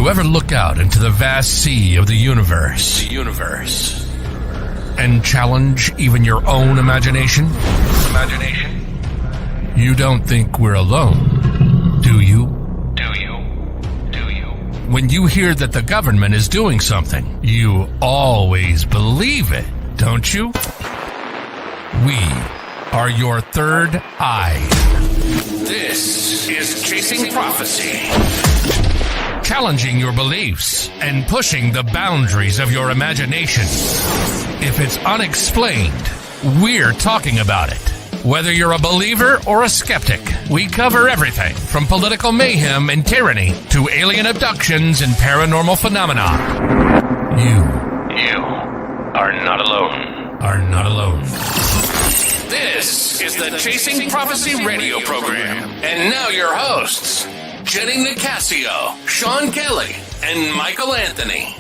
you ever look out into the vast sea of the universe, and challenge even your own imagination? You don't think we're alone, do you? When you hear that the government is doing something, you always believe it, don't you? We are your third eye. This is Chasing Prophecy. Challenging your beliefs and pushing the boundaries of your imagination. If it's unexplained, we're talking about it. Whether you're a believer or a skeptic, we cover everything from political mayhem and tyranny to alien abductions and paranormal phenomena. You are not alone. This is the Chasing Prophecy radio program. And now your hosts, Jenny Nicasio, Sean Kelly, and Michael Anthony.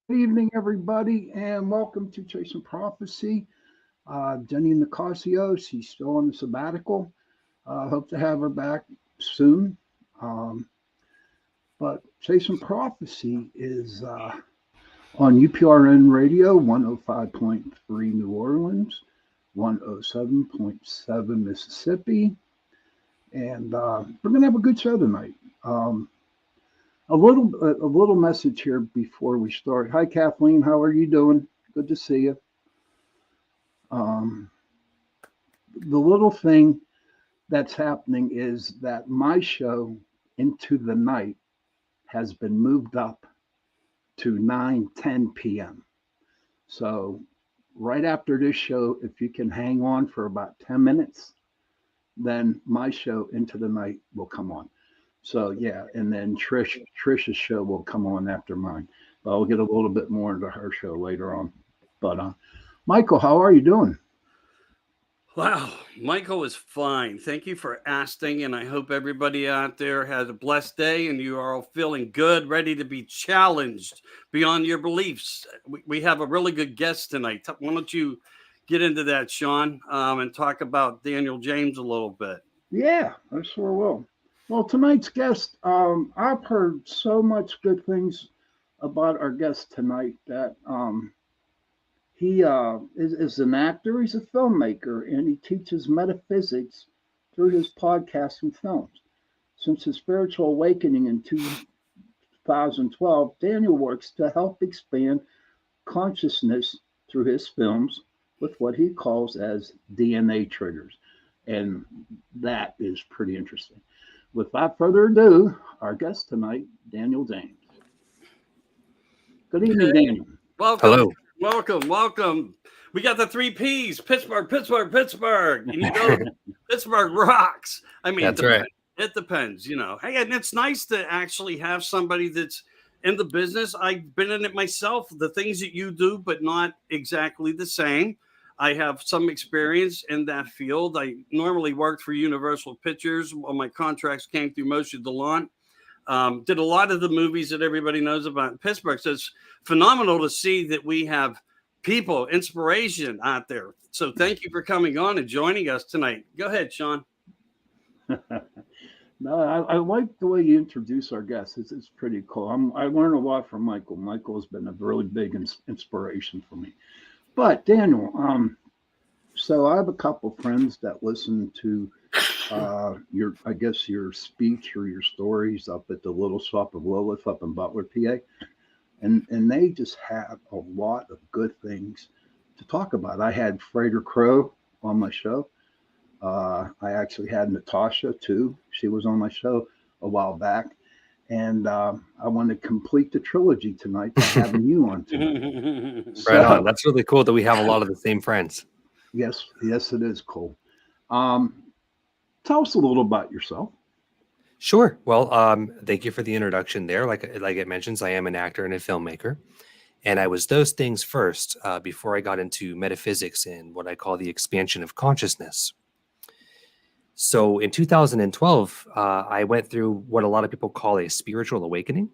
Good evening, everybody, and welcome to Chasing Prophecy. Jenny Nicasio, she's still on the sabbatical. Hope to have her back soon. But Chasing Prophecy is on UPRN Radio, 105.3 New Orleans, 107.7 Mississippi, and we're going to have a good show tonight. A little message here before we start. Hi, Kathleen. How are you doing? Good to see you. The little thing that's happening is that my show, Into the Night, has been moved up to 9:10 p.m. So right after this show, if you can hang on for about 10 minutes, then my show, Into the Night, will come on. So yeah, and then Trish's show will come on after mine. But I'll get a little bit more into her show later on. But Michael, how are you doing? Wow, Michael is fine. Thank you for asking, and I hope everybody out there has a blessed day and you are all feeling good, ready to be challenged beyond your beliefs. We have a really good guest tonight. Why don't you get into that, Sean, and talk about Daniel James a little bit? Yeah, I sure will. Well, tonight's guest, I've heard so much good things about our guest tonight that he is an actor, he's a filmmaker, and he teaches metaphysics through his podcasts and films. Since his spiritual awakening in 2012, Daniel works to help expand consciousness through his films with what he calls as DNA triggers. And that is pretty interesting. Without further ado, our guest tonight, Daniel James. Good evening, Daniel. Welcome. Hello. Welcome. We got the 3 Ps, Pittsburgh. And you know, Pittsburgh rocks. I mean, that's right. It depends, you know. Hey, and it's nice to actually have somebody that's in the business. I've been in it myself, the things that you do, but not exactly the same. I have some experience in that field. I normally worked for Universal Pictures. Well, my contracts came through Moshe DeLon. Did a lot of the movies that everybody knows about in Pittsburgh. So it's phenomenal to see that we have people, inspiration out there. So thank you for coming on and joining us tonight. Go ahead, Sean. No, I like the way you introduce our guests. It's pretty cool. I learn a lot from Michael. Michael has been a really big inspiration for me. But Daniel, so I have a couple friends that listen to your speech or your stories up at the Little Shop of Lilith up in Butler, PA, and they just have a lot of good things to talk about. I had Frater Crow on my show. I actually had Natasha too. She was on my show a while back. And I want to complete the trilogy tonight by having you on tonight. Right on. That's really cool that we have a lot of the same friends. Yes, it is cool. Tell us a little about yourself. Sure. Well, thank you for the introduction there. Like it mentions, I am an actor and a filmmaker. And I was those things first before I got into metaphysics and what I call the expansion of consciousness. So in 2012, I went through what a lot of people call a spiritual awakening,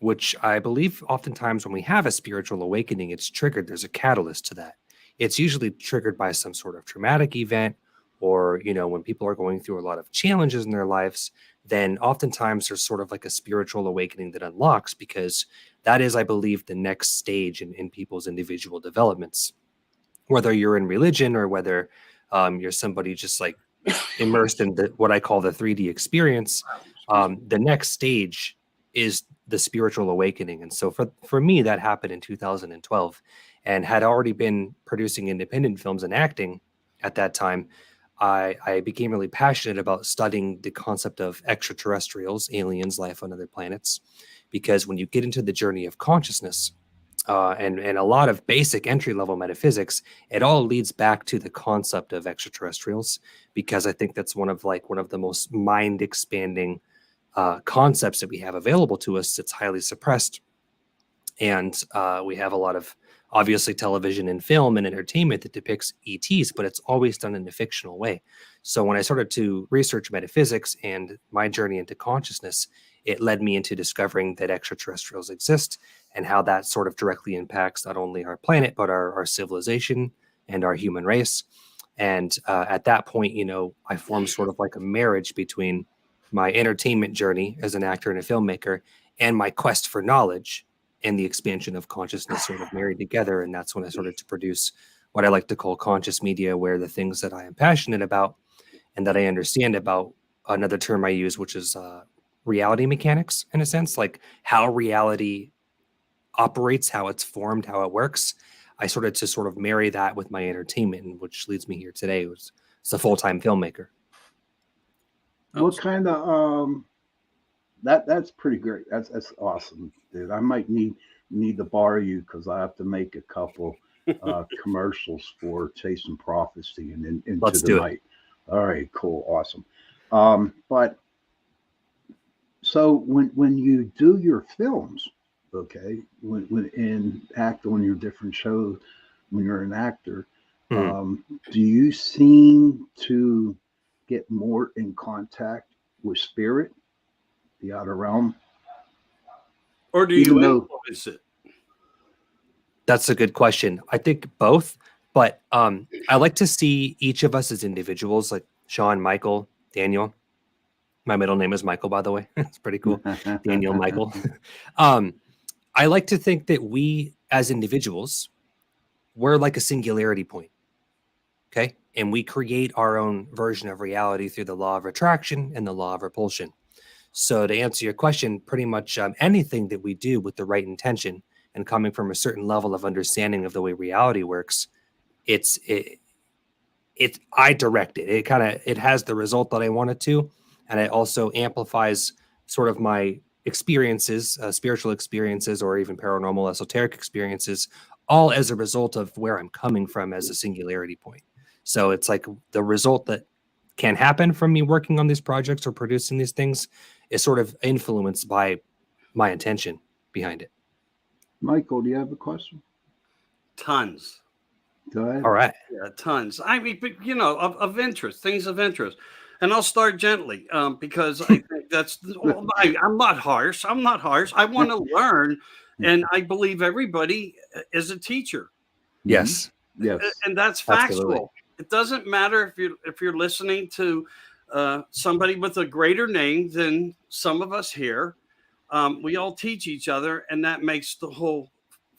which I believe oftentimes when we have a spiritual awakening, it's triggered. There's a catalyst to that. It's usually triggered by some sort of traumatic event, or, when people are going through a lot of challenges in their lives, then oftentimes there's sort of like a spiritual awakening that unlocks, because that is, I believe, the next stage in people's individual developments. Whether you're in religion or whether you're somebody just like immersed in what I call the 3D experience, the next stage is the spiritual awakening. And so for me, that happened in 2012, and had already been producing independent films and acting at that time. I became really passionate about studying the concept of extraterrestrials, aliens, life on other planets, because when you get into the journey of consciousness, and a lot of basic entry-level metaphysics, it all leads back to the concept of extraterrestrials, because I think that's one of the most mind-expanding concepts that we have available to us. It's highly suppressed, and we have a lot of, obviously, television and film and entertainment that depicts ETs, but it's always done in a fictional way. So when I started to research metaphysics and my journey into consciousness, it led me into discovering that extraterrestrials exist, and how that sort of directly impacts not only our planet, but our civilization and our human race. And at that point, I formed sort of like a marriage between my entertainment journey as an actor and a filmmaker and my quest for knowledge, and the expansion of consciousness sort of married together. And that's when I started to produce what I like to call conscious media, where the things that I am passionate about and that I understand about, another term I use, which is reality mechanics, in a sense, like how reality operates, how it's formed, how it works. I started to sort of marry that with my entertainment, which leads me here today. As a full-time filmmaker. What kind of that's pretty great. That's awesome, dude. I might need to borrow you, because I have to make a couple commercials for Chasing Prophecy and into Let's the do night. All right, cool, awesome. But so when you do your films, okay, when and act on your different shows, when you're an actor, do you seem to get more in contact with spirit, the outer realm? Or do you influence it? That's a good question. I think both, but I like to see each of us as individuals, like Sean, Michael, Daniel. My middle name is Michael, by the way. It's pretty cool. Daniel, Michael. I like to think that we, as individuals, we're like a singularity point. Okay. And we create our own version of reality through the law of attraction and the law of repulsion. So to answer your question, pretty much anything that we do with the right intention and coming from a certain level of understanding of the way reality works, I direct it. It has the result that I want it to. And it also amplifies sort of my experiences, spiritual experiences, or even paranormal, esoteric experiences, all as a result of where I'm coming from as a singularity point. So it's like the result that can happen from me working on these projects or producing these things is sort of influenced by my intention behind it. Michael, do you have a question? Tons. Go ahead. All right. Yeah, tons. I mean, but, of interest, things of interest. And I'll start gently, because I think that's, I'm not harsh. I want to learn. And I believe everybody is a teacher. Yes. Yes. And that's factual. Absolutely. It doesn't matter if you're listening to somebody with a greater name than some of us here. We all teach each other, and that makes the whole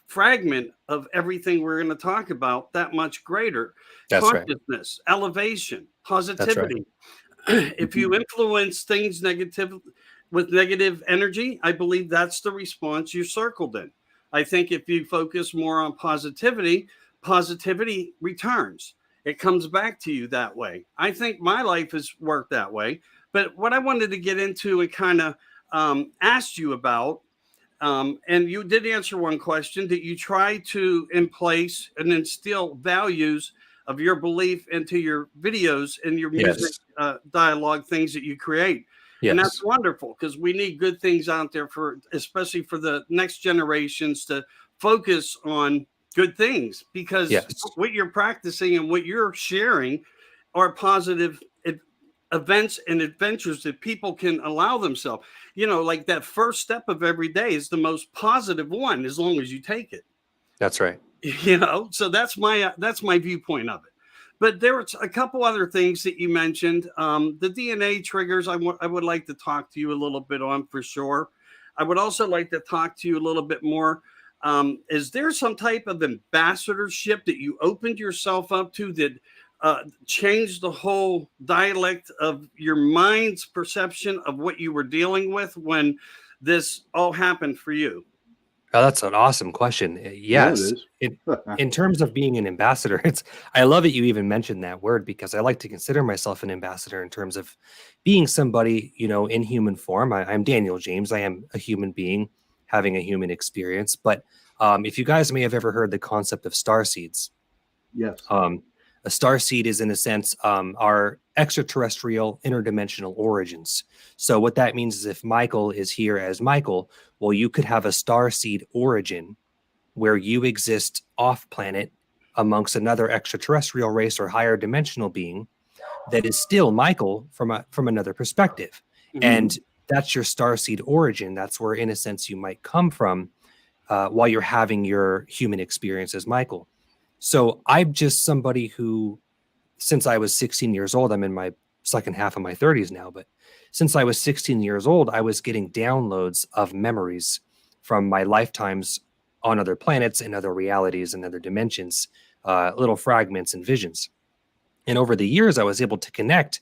fragment of everything we're going to talk about that much greater. That's Consciousness, elevation, positivity. If you influence things with negative energy, I believe that's the response you circled in. I think if you focus more on positivity returns. It comes back to you that way. I think my life has worked that way. But what I wanted to get into and kind of asked you about, and you did answer one question, that you try to in place and instill values of your belief into your videos and your music, dialogue, things that you create. Yes. And that's wonderful, because we need good things out there especially for the next generations to focus on good things, because Yes. what you're practicing and what you're sharing are positive events and adventures that people can allow themselves. Like that first step of every day is the most positive one, as long as you take it. That's right. So that's my viewpoint of it. But there were a couple other things that you mentioned. The DNA triggers, I would like to talk to you a little bit on, for sure. I would also like to talk to you a little bit more. Is there some type of ambassadorship that you opened yourself up to that changed the whole dialect of your mind's perception of what you were dealing with when this all happened for you? Oh, that's an awesome question. Yeah, it Yes. is. In terms of being an ambassador, I love that you even mentioned that word, because I like to consider myself an ambassador in terms of being somebody, in human form. I'm Daniel James. I am a human being having a human experience. But if you guys may have ever heard the concept of star seeds, Yes. a star seed is, in a sense, our extraterrestrial interdimensional origins. So what that means is, if Michael is here as Michael, well, you could have a star seed origin where you exist off planet amongst another extraterrestrial race or higher dimensional being that is still Michael from another perspective. Mhm. And that's your starseed origin. That's where, in a sense, you might come from while you're having your human experience as Michael. So I'm just somebody who, since I was 16 years old, I'm in my second half of my 30s now, but since I was 16 years old, I was getting downloads of memories from my lifetimes on other planets and other realities and other dimensions, little fragments and visions. And over the years, I was able to connect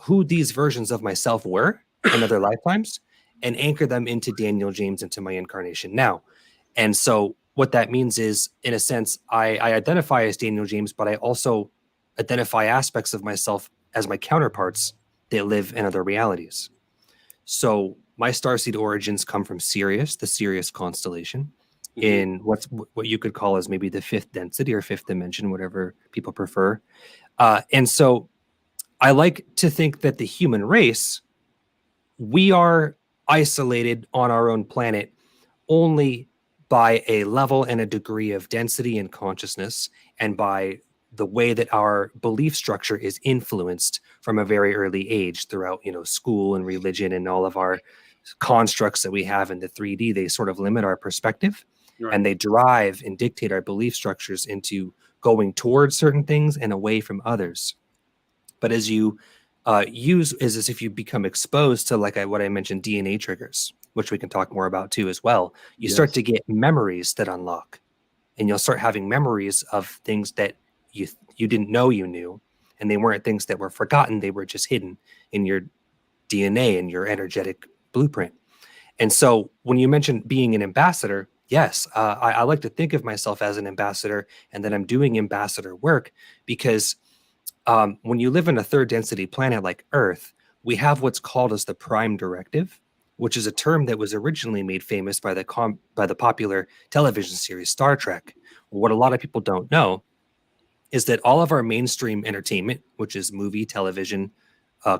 who these versions of myself were in other lifetimes and anchor them into Daniel James, into my incarnation now. And so what that means is, in a sense, I identify as Daniel James, but I also identify aspects of myself as my counterparts that live in other realities. So my starseed origins come from Sirius, the Sirius constellation, in what you could call as maybe the fifth density or fifth dimension, whatever people prefer. And so I like to think that the human race, we are isolated on our own planet only by a level and a degree of density and consciousness, and by the way that our belief structure is influenced from a very early age throughout, school and religion and all of our constructs that we have in the 3D. They sort of limit our perspective, Right. and they drive and dictate our belief structures into going towards certain things and away from others. But as you is as if you become exposed to, like what I mentioned, DNA triggers, which we can talk more about too as well. You start to get memories that unlock, and you'll start having memories of things that you didn't know you knew, and they weren't things that were forgotten. They were just hidden in your DNA and your energetic blueprint. And so when you mentioned being an ambassador, yes, I like to think of myself as an ambassador, and that I'm doing ambassador work, because when you live in a third density planet like Earth, we have what's called as the prime directive, which is a term that was originally made famous by the popular television series Star Trek. What a lot of people don't know is that all of our mainstream entertainment, which is movie, television,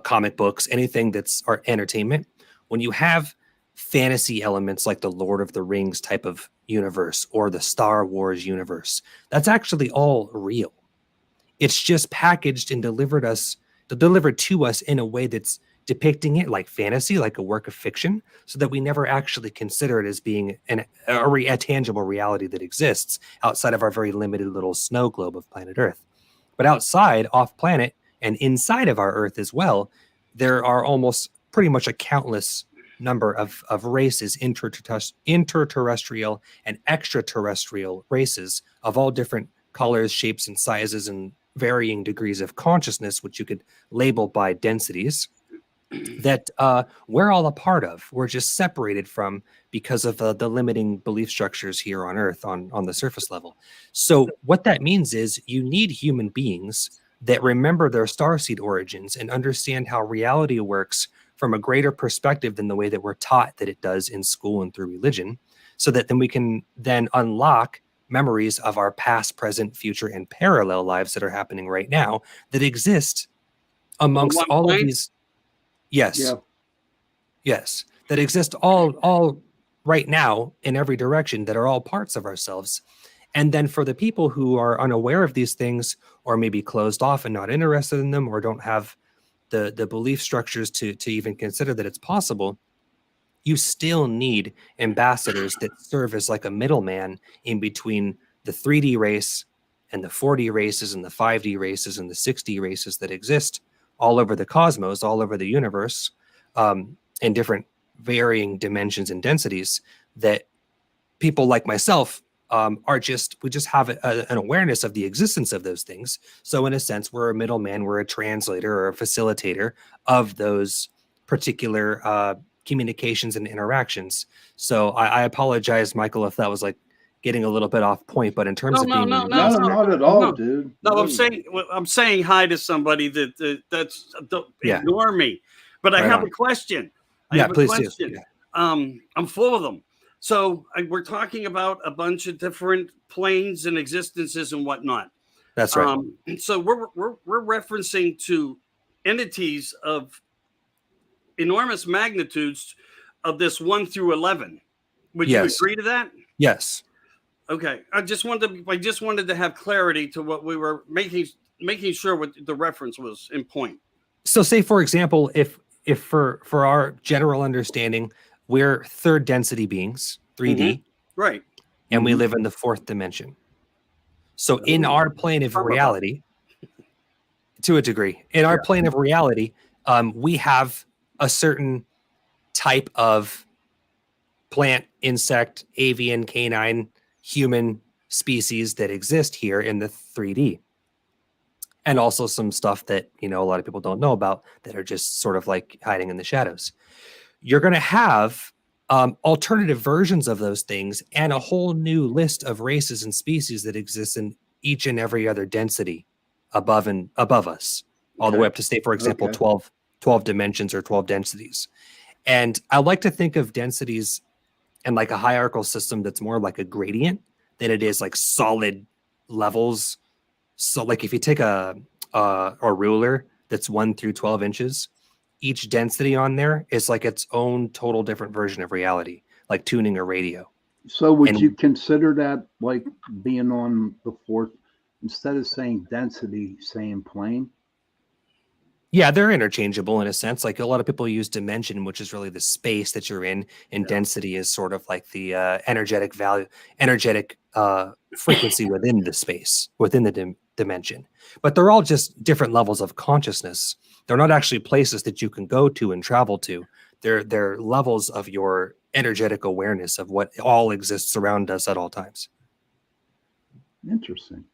comic books, anything that's our entertainment, when you have fantasy elements like the Lord of the Rings type of universe or the Star Wars universe, that's actually all real. It's just packaged and delivered to us in a way that's depicting it like fantasy, like a work of fiction, so that we never actually consider it as being a tangible reality that exists outside of our very limited little snow globe of planet Earth. But outside, off planet, and inside of our Earth as well, there are almost pretty much a countless number of races, interterrestrial and extraterrestrial races of all different colors, shapes, and sizes, and varying degrees of consciousness, which you could label by densities, that we're all a part of. We're just separated from because of the limiting belief structures here on Earth on the surface level. So what that means is you need human beings that remember their starseed origins and understand how reality works from a greater perspective than the way that we're taught that it does in school and through religion, so that then we can then unlock memories of our past, present, future, and parallel lives that are happening right now that exist amongst all of these. Yes. Yeah. Yes. That exist all right now in every direction that are all parts of ourselves. And then for the people who are unaware of these things, or maybe closed off and not interested in them, or don't have the belief structures to even consider that it's possible, you still need ambassadors that serve as like a middleman in between the 3D race and the 4D races and the 5D races and the 6D races that exist all over the cosmos, all over the universe, in different varying dimensions and densities, that people like myself we just have an awareness of the existence of those things. So in a sense, we're a middleman, we're a translator or a facilitator of those particular communications and interactions. So I apologize, Michael, if that was like getting a little bit off point, but in terms of being No, not at all, dude. No, No. I'm saying hi to somebody that's don't ignore me. But I have a question. I have a please question. do. Yeah. I'm full of them. So we're talking about a bunch of different planes and existences and whatnot. That's right. So we're referencing to entities of enormous magnitudes of this 1 through 11. Would you agree to that? Yes. Okay. I just wanted to have clarity to what we were making sure what the reference was in point. So say, for example, if for our general understanding, we're third density beings, 3D, mm-hmm. Right, and we live in the fourth dimension. So in our plane of reality, to a degree, in our plane of reality, we have a certain type of plant, insect, avian, canine, human species that exist here in the 3D. And also some stuff that, a lot of people don't know about that are just sort of like hiding in the shadows. You're going to have alternative versions of those things and a whole new list of races and species that exist in each and every other density above us, all the way up to, say, for example, 12 dimensions or 12 densities. And I like to think of densities and like a hierarchical system that's more like a gradient than it is like solid levels. So like if you take a ruler that's 1 through 12 inches, each density on there is like its own total different version of reality, like tuning a radio. So would you consider that like being on the fourth, instead of saying density, saying plane? Yeah, they're interchangeable in a sense. Like a lot of people use dimension, which is really the space that you're in, and density is sort of like the energetic frequency within the space, within the dimension. But they're all just different levels of consciousness. They're not actually places that you can go to and travel to. They're levels of your energetic awareness of what all exists around us at all times. Interesting.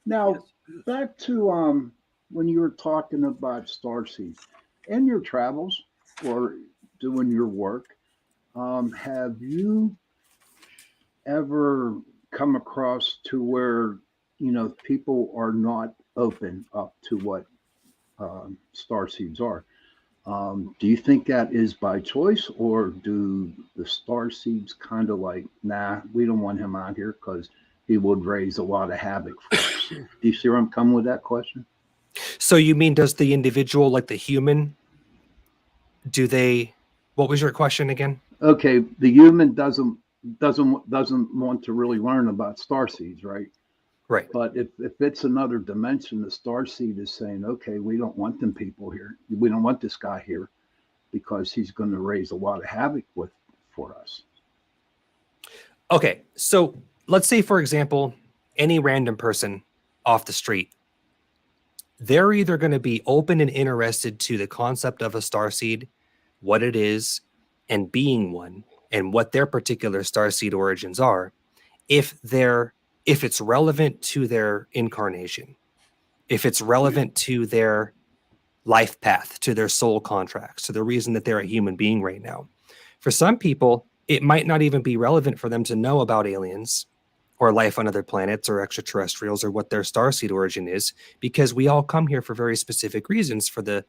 Now, back to when you were talking about starseeds, in your travels or doing your work, have you ever come across to where, people are not open up to what starseeds are? Do you think that is by choice, or do the starseeds kind of like, nah, we don't want him out here because he would raise a lot of havoc for us? Do you see where I'm coming with that question? So you mean, does the individual, like the human, what was your question again? Okay, the human doesn't want to really learn about starseeds, right? Right. But if it's another dimension, the starseed is saying, okay, we don't want them people here. We don't want this guy here because he's going to raise a lot of havoc for us. Okay, so let's say, for example, any random person off the street, they're either going to be open and interested to the concept of a starseed, what it is, and being one, and what their particular starseed origins are, if it's relevant to their incarnation, if it's relevant to their life path, to their soul contracts, to the reason that they're a human being right now. For some people, it might not even be relevant for them to know about aliens or life on other planets or extraterrestrials or what their starseed origin is, because we all come here for very specific reasons, for the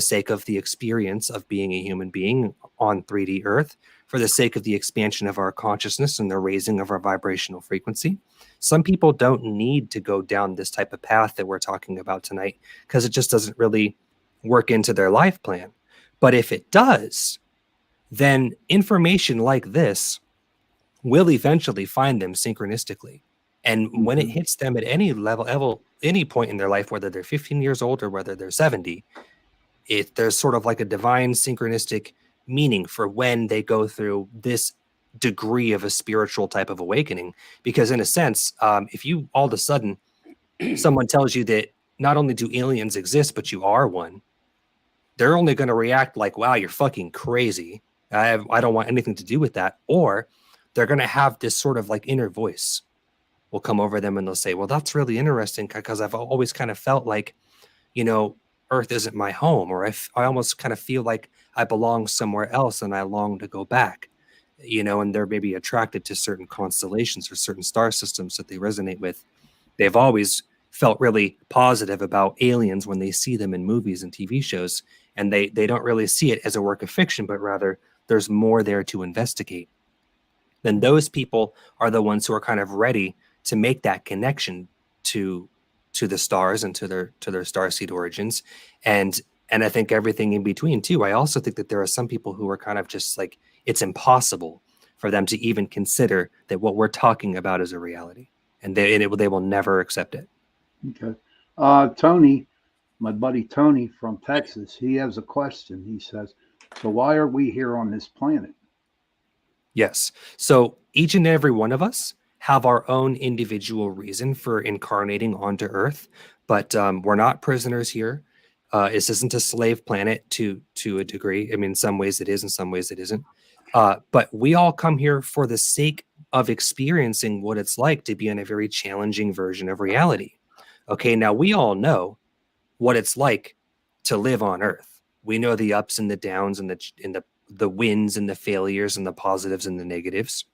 sake of the experience of being a human being on 3D Earth, for the sake of the expansion of our consciousness and the raising of our vibrational frequency. Some people don't need to go down this type of path that we're talking about tonight because it just doesn't really work into their life plan. But if it does, then information like this will eventually find them synchronistically. And when it hits them at any level, any point in their life, whether they're 15 years old or whether they're 70, there's sort of like a divine synchronistic meaning for when they go through this degree of a spiritual type of awakening. Because in a sense, if you all of a sudden someone tells you that not only do aliens exist, but you are one, they're only going to react like, wow, you're fucking crazy. I don't want anything to do with that. Or they're going to have this sort of like inner voice will come over them and they'll say, well, that's really interesting because I've always kind of felt like, Earth isn't my home, or I almost kind of feel like I belong somewhere else and I long to go back, and they're maybe attracted to certain constellations or certain star systems that they resonate with. They've always felt really positive about aliens when they see them in movies and TV shows, and they don't really see it as a work of fiction, but rather there's more there to investigate. Then those people are the ones who are kind of ready to make that connection to the stars and to their starseed origins, and I think everything in between too. I also think that there are some people who are kind of just like, it's impossible for them to even consider that what we're talking about is a reality, and they will never accept it. Okay. Tony, my buddy Tony from Texas, he has a question. He says, so why are we here on this planet? Yes. So each and every one of us have our own individual reason for incarnating onto Earth, but we're not prisoners here. This isn't a slave planet to a degree. I mean, in some ways it is, in some ways it isn't. But we all come here for the sake of experiencing what it's like to be in a very challenging version of reality. Okay, now we all know what it's like to live on Earth. We know the ups and the downs and the wins and the failures and the positives and the negatives.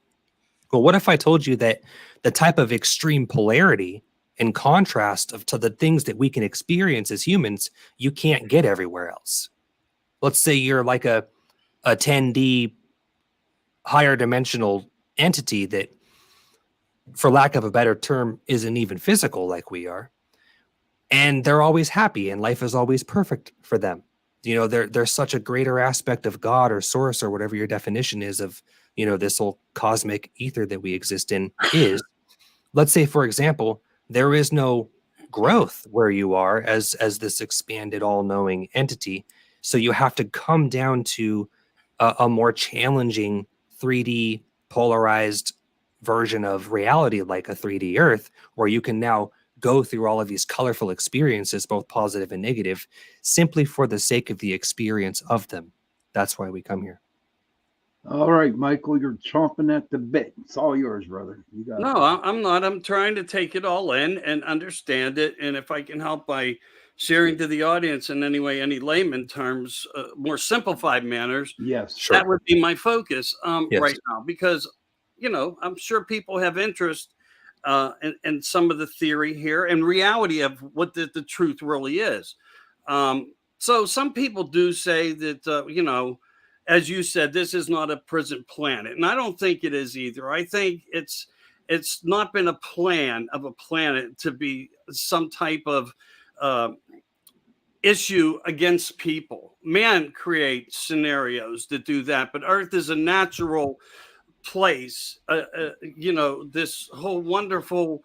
Well, what if I told you that the type of extreme polarity and contrast to the things that we can experience as humans, you can't get everywhere else? Let's say you're like a 10D higher dimensional entity that, for lack of a better term, isn't even physical like we are. And they're always happy and life is always perfect for them. There's such a greater aspect of God or source or whatever your definition is of, this whole cosmic ether that we exist in is. Let's say, for example, there is no growth where you are as this expanded all-knowing entity. So you have to come down to a more challenging 3D polarized version of reality, like a 3D Earth, where you can now go through all of these colorful experiences, both positive and negative, simply for the sake of the experience of them. That's why we come here. All right, Michael, you're chomping at the bit. It's all yours, brother. You got No, I'm not. I'm trying to take it all in and understand it. And if I can help by sharing to the audience in any way, any layman terms, more simplified manners, Yes. Sure. that would be my focus Yes. right now. Because, I'm sure people have interest in some of the theory here and reality of what the truth really is. So some people do say that, as you said, this is not a prison planet, and I don't think it is either. I think it's not been a plan of a planet to be some type of issue against people. Man creates scenarios that do that, but Earth is a natural place. This whole wonderful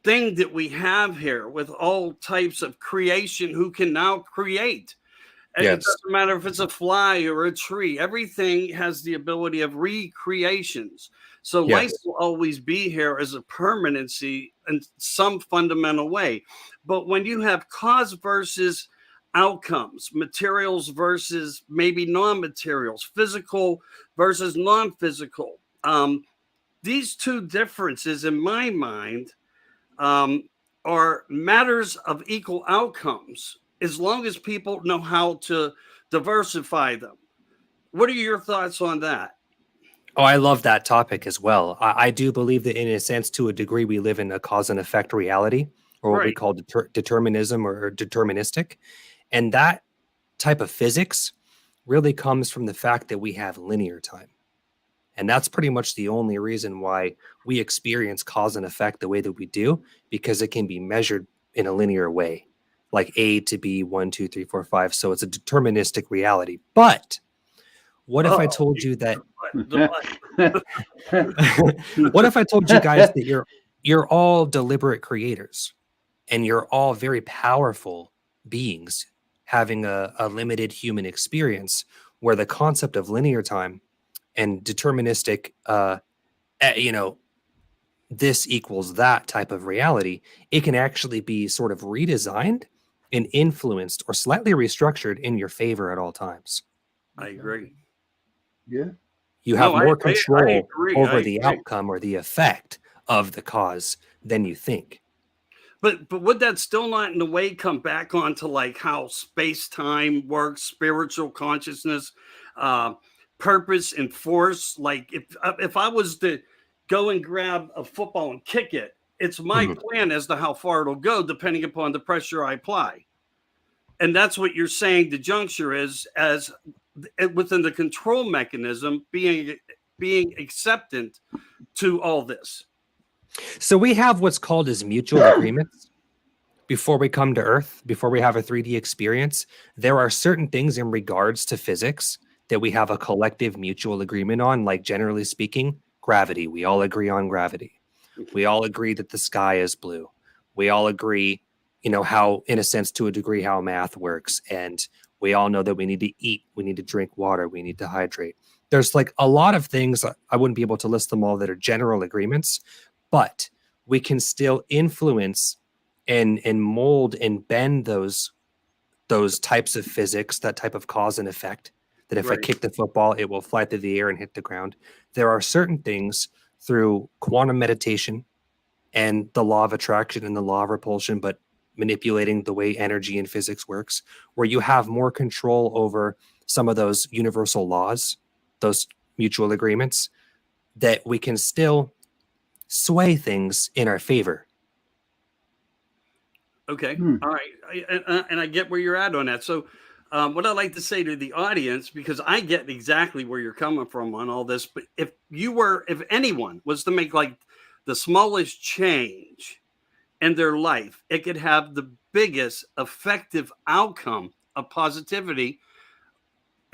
thing that we have here with all types of creation who can now create. And Yes. it doesn't matter if it's a fly or a tree. Everything has the ability of recreations. So Yes. life will always be here as a permanency in some fundamental way. But when you have cause versus outcomes, materials versus maybe non-materials, physical versus non-physical, these two differences in my mind are matters of equal outcomes, as long as people know how to diversify them. What are your thoughts on that? Oh, I love that topic as well. I do believe that in a sense, to a degree, we live in a cause and effect reality, or what we Right. call determinism or deterministic. And that type of physics really comes from the fact that we have linear time. And that's pretty much the only reason why we experience cause and effect the way that we do, because it can be measured in a linear way, like A to B, 1, 2, 3, 4, 5. So it's a deterministic reality. But What if I Oh, told you that? the- What if I told you guys that you're all deliberate creators and you're all very powerful beings having a limited human experience where the concept of linear time and deterministic you know, this equals that type of reality, it can actually be sort of redesigned and influenced or slightly restructured in your favor at all times. I agree. Yeah. You have No, more I control agree. over I the agree. outcome or the effect of the cause than you think. But would that still not in a way come back onto like how space time works, spiritual consciousness, uh, purpose and force? Like if I was to go and grab a football and kick it, it's my Mhm. plan as to how far it'll go, depending upon the pressure I apply. And that's what you're saying. The juncture is as within the control mechanism being acceptant to all this. So we have what's called as mutual agreements before we come to Earth, before we have a 3D experience. There are certain things in regards to physics that we have a collective mutual agreement on, like generally speaking, gravity. We all agree on gravity. We all agree that the sky is blue. We all agree, how, in a sense, to a degree, how math works. And we all know that we need to eat, we need to drink water, we need to hydrate. There's like a lot of things, I wouldn't be able to list them all, that are general agreements, but we can still influence and mold and bend those types of physics, that type of cause and effect, that if I Right. kick the football, it will fly through the air and hit the ground. There are certain things through quantum meditation and the law of attraction and the law of repulsion, but manipulating the way energy and physics works, where you have more control over some of those universal laws, those mutual agreements, that we can still sway things in our favor. Okay. Hmm. All right. And I get where you're at on that. So, what I'd like to say to the audience, because I get exactly where you're coming from on all this, but if anyone was to make like the smallest change in their life, it could have the biggest effective outcome of positivity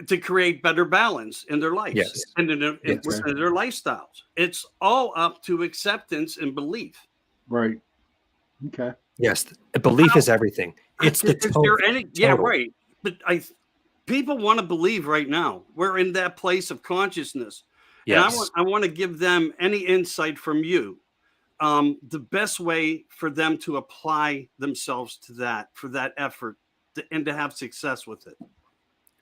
to create better balance in their lives Yes. and Yes. within their lifestyles. It's all up to acceptance and belief. Right. Okay. Yes. Belief is everything. It's the Is there any? Yeah, total. right. But people want to believe right now. We're in that place of consciousness, and Yes. I want to give them any insight from you. The best way for them to apply themselves to that for that effort and to have success with it.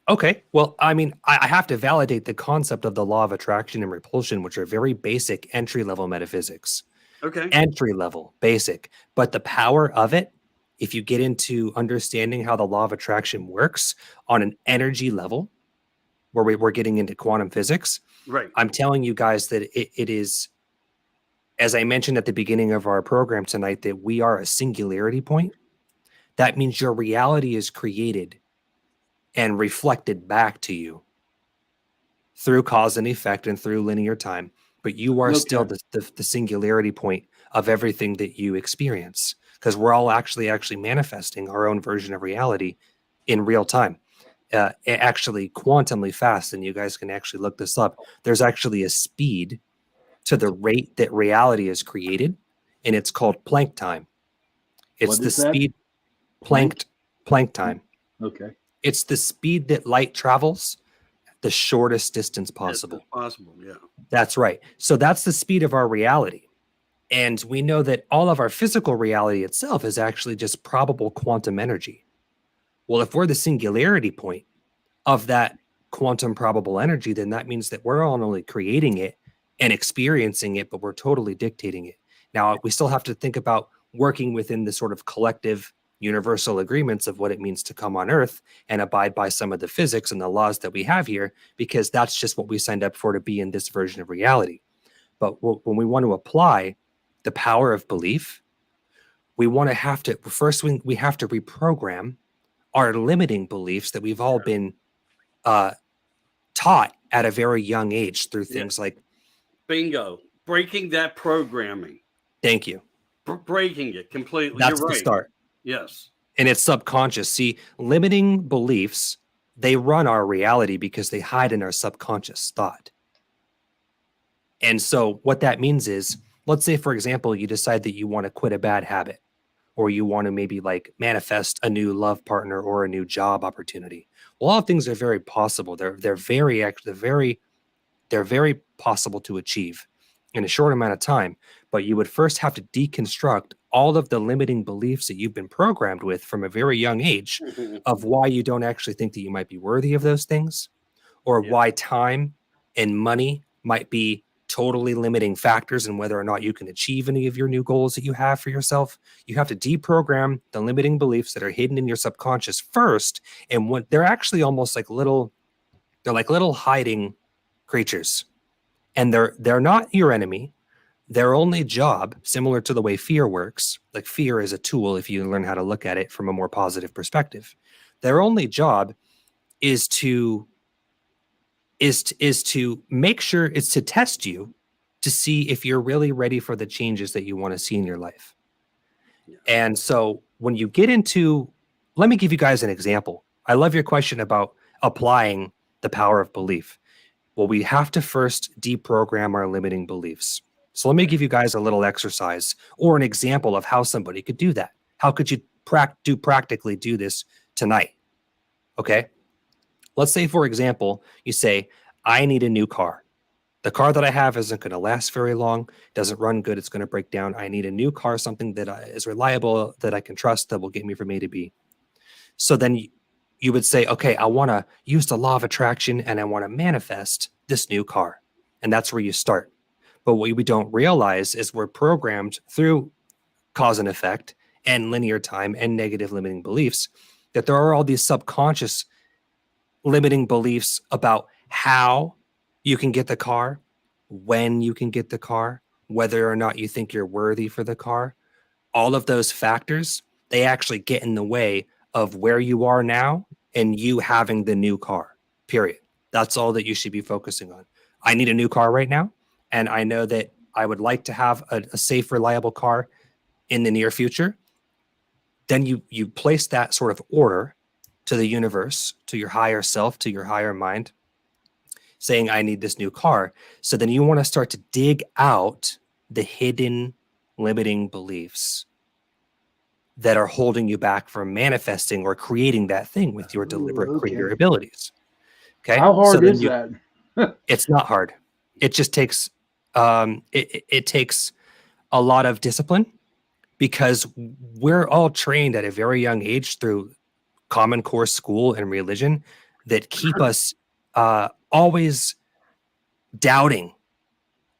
Okay. Well, I mean, I have to validate the concept of the law of attraction and repulsion, which are very basic entry level metaphysics. Okay. Entry level, basic. But the power of it, if you get into understanding how the law of attraction works on an energy level, where we're getting into quantum physics, Right. I'm telling you guys that it is, as I mentioned at the beginning of our program tonight, that we are a singularity point. That means your reality is created and reflected back to you through cause and effect and through linear time, but you are still Okay. the singularity point of everything that you experience, because we're all actually manifesting our own version of reality in real time, actually quantumly fast. And you guys can actually look this up. There's actually a speed to the rate that reality is created, and it's called Planck time. It's What the is that? speed Planck time. Okay. It's the speed that light travels the shortest distance As possible. possible. Yeah. That's right. So that's the speed of our reality. And we know that all of our physical reality itself is actually just probable quantum energy. Well, if we're the singularity point of that quantum probable energy, then that means that we're not only creating it and experiencing it, but we're totally dictating it. Now, we still have to think about working within the sort of collective universal agreements of what it means to come on Earth and abide by some of the physics and the laws that we have here, because that's just what we signed up for, to be in this version of reality. But when we want to apply the power of belief, we have to reprogram our limiting beliefs that we've all been taught at a very young age through things like, Bingo. Breaking that programming. thank you. Breaking it completely. That's You're the right. start. Yes. And it's subconscious. See, limiting beliefs they run our reality because they hide in our subconscious thought. And so what that means is, let's say, for example, you decide that you want to quit a bad habit, or you want to maybe like manifest a new love partner or a new job opportunity. Well, all things are very possible. They're very possible to achieve in a short amount of time. But you would first have to deconstruct all of the limiting beliefs that you've been programmed with from a very young age of why you don't actually think that you might be worthy of those things, or Yeah. why time and money might be totally limiting factors in whether or not you can achieve any of your new goals that you have for yourself. You have to deprogram the limiting beliefs that are hidden in your subconscious first. And when they're actually almost like they're like little hiding creatures. And they're not your enemy. Their only job, similar to the way fear works, like fear is a tool if you learn how to look at it from a more positive perspective. Their only job is to make sure, it's to test you to see if you're really ready for the changes that you want to see in your life. Yeah. And so when you get into, let me give you guys an example. I love your question about applying the power of belief. Well, we have to first deprogram our limiting beliefs. So let me give you guys a little exercise or an example of how somebody could do that. How could you practically do this tonight? Okay. Let's say, for example, you say, I need a new car. The car that I have isn't going to last very long, doesn't run good, it's going to break down. I need a new car, something that is reliable, that I can trust, that will get me from A to B. So then you would say, okay, I want to use the law of attraction and I want to manifest this new car. And that's where you start. But what we don't realize is we're programmed through cause and effect and linear time and negative limiting beliefs that there are all these subconscious limiting beliefs about how you can get the car, when you can get the car, whether or not you think you're worthy for the car. All of those factors, they actually get in the way of where you are now and you having the new car, period. That's all that you should be focusing on. I need a new car right now, and I know that I would like to have a safe, reliable car in the near future. Then you place that sort of order to the universe, to your higher self, to your higher mind, saying, I need this new car. So then you want to start to dig out the hidden limiting beliefs that are holding you back from manifesting or creating that thing with your deliberate creator abilities. Okay. How hard so is that? It's not hard. It just takes, it takes a lot of discipline, because we're all trained at a very young age through Common Core school and religion that keep us always doubting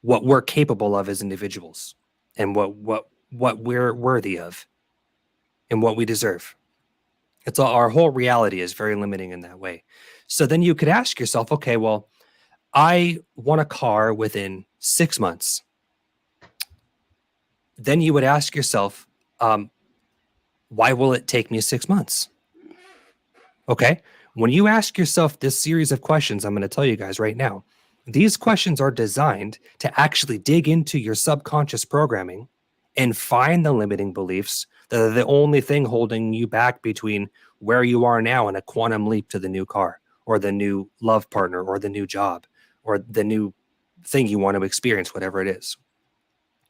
what we're capable of as individuals and what we're worthy of and what we deserve. It's all, our whole reality is very limiting in that way. So then you could ask yourself, okay, well, I want a car within 6 months. Then you would ask yourself, why will it take me 6 months? Okay. When you ask yourself this series of questions, I'm going to tell you guys right now, these questions are designed to actually dig into your subconscious programming and find the limiting beliefs that are the only thing holding you back between where you are now and a quantum leap to the new car or the new love partner or the new job or the new thing you want to experience, whatever it is.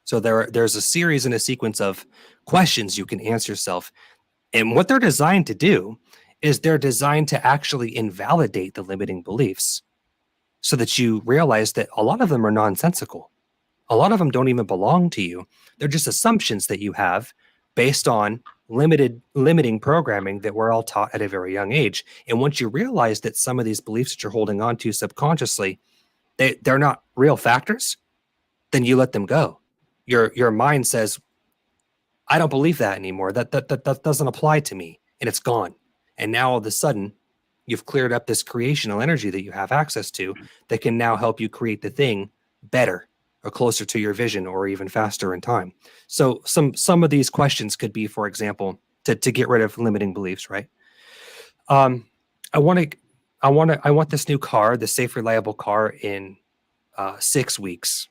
So there's a series and a sequence of questions you can answer yourself. And what they're designed to do is they're designed to actually invalidate the limiting beliefs so that you realize that a lot of them are nonsensical. A lot of them don't even belong to you. They're just assumptions that you have based on limiting programming that we're all taught at a very young age. And once you realize that some of these beliefs that you're holding on to subconsciously, they're not real factors, then you let them go. Your mind says, I don't believe that anymore. That doesn't apply to me, and it's gone. And now all of a sudden, you've cleared up this creational energy that you have access to that can now help you create the thing better or closer to your vision or even faster in time. So some of these questions could be, for example, to get rid of limiting beliefs, right? I want this new car, the safe, reliable car in 6 weeks.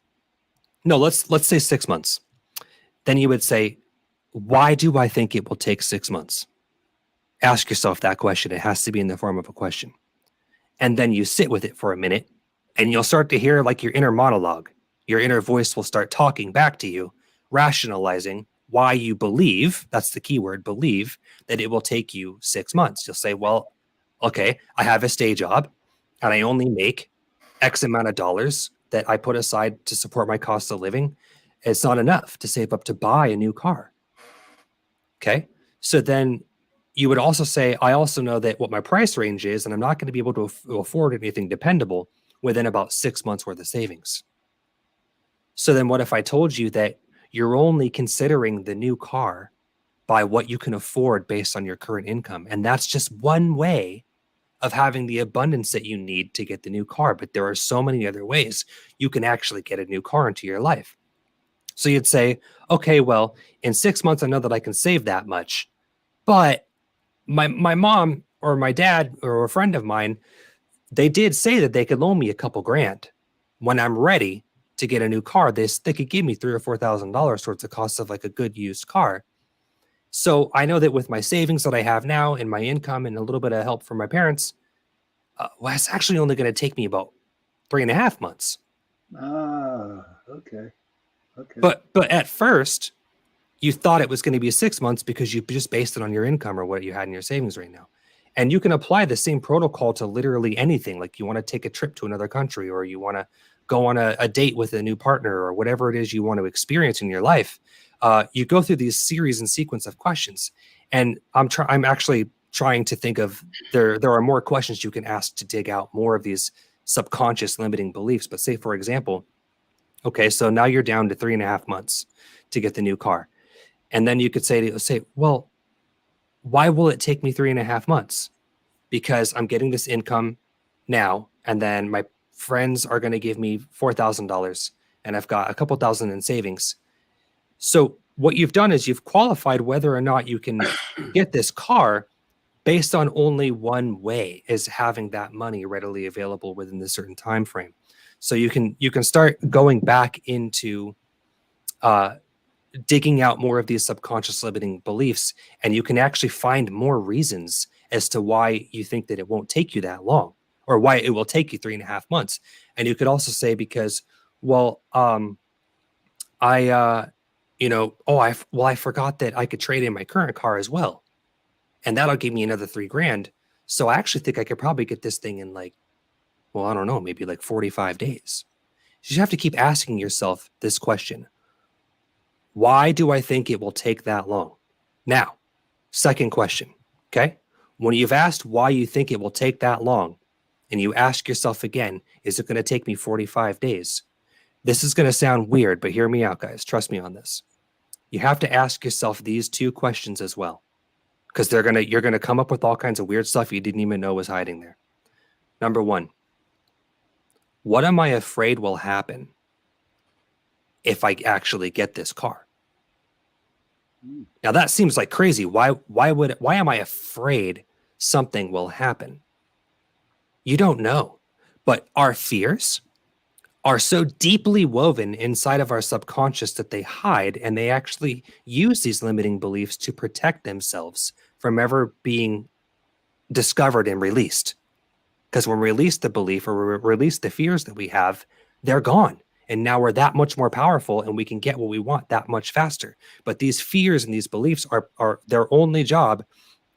No, let's say 6 months. Then you would say, why do I think it will take 6 months? Ask yourself that question. It has to be in the form of a question. And then you sit with it for a minute and you'll start to hear like your inner monologue. Your inner voice will start talking back to you, rationalizing why you believe, that's the key word, believe, that it will take you 6 months. You'll say, well, okay, I have a day job and I only make X amount of dollars that I put aside to support my cost of living. It's not enough to save up to buy a new car. Okay. So then you would also say, I also know that what my price range is, and I'm not going to be able to afford anything dependable within about 6 months worth of savings. So then what if I told you that you're only considering the new car by what you can afford based on your current income? And that's just one way of having the abundance that you need to get the new car. But there are so many other ways you can actually get a new car into your life. So you'd say, okay, well, in 6 months, I know that I can save that much, but my mom or my dad or a friend of mine, they did say that they could loan me a couple grand when I'm ready to get a new car. They could give me $3,000 or $4,000 towards the cost of like a good used car. So I know that with my savings that I have now and my income and a little bit of help from my parents, well, it's actually only going to take me about 3.5 months. Okay. But at first, you thought it was going to be 6 months because you just based it on your income or what you had in your savings right now. And you can apply the same protocol to literally anything. Like you want to take a trip to another country, or you want to go on a date with a new partner, or whatever it is you want to experience in your life. You go through these series and sequence of questions. And I'm actually trying to think of, there are more questions you can ask to dig out more of these subconscious limiting beliefs. But say, for example, okay, so now you're down to 3.5 months to get the new car. And then you could say, well, why will it take me 3.5 months? Because I'm getting this income now, and then my friends are going to give me $4,000, and I've got a couple thousand in savings. So what you've done is you've qualified whether or not you can get this car based on only one way, is having that money readily available within a certain time frame. So you can start going back into digging out more of these subconscious limiting beliefs, and you can actually find more reasons as to why you think that it won't take you that long, or why it will take you 3.5 months. And you could also say, because, well, I forgot that I could trade in my current car as well, and that'll give me another 3 grand. So I actually think I could probably get this thing in like, well, I don't know, maybe like 45 days. You have to keep asking yourself this question: why do I think it will take that long? Now, second question, okay? When you've asked why you think it will take that long, and you ask yourself again, is it going to take me 45 days? This is going to sound weird, but hear me out, guys. Trust me on this. You have to ask yourself these 2 questions as well, because you're going to come up with all kinds of weird stuff you didn't even know was hiding there. Number 1, what am I afraid will happen if I actually get this car? Now that seems like crazy. Why am I afraid something will happen? You don't know. But our fears are so deeply woven inside of our subconscious that they hide, and they actually use these limiting beliefs to protect themselves from ever being discovered and released. Because when we release the belief, or we release the fears that we have, they're gone. And now we're that much more powerful, and we can get what we want that much faster. But these fears and these beliefs are their only job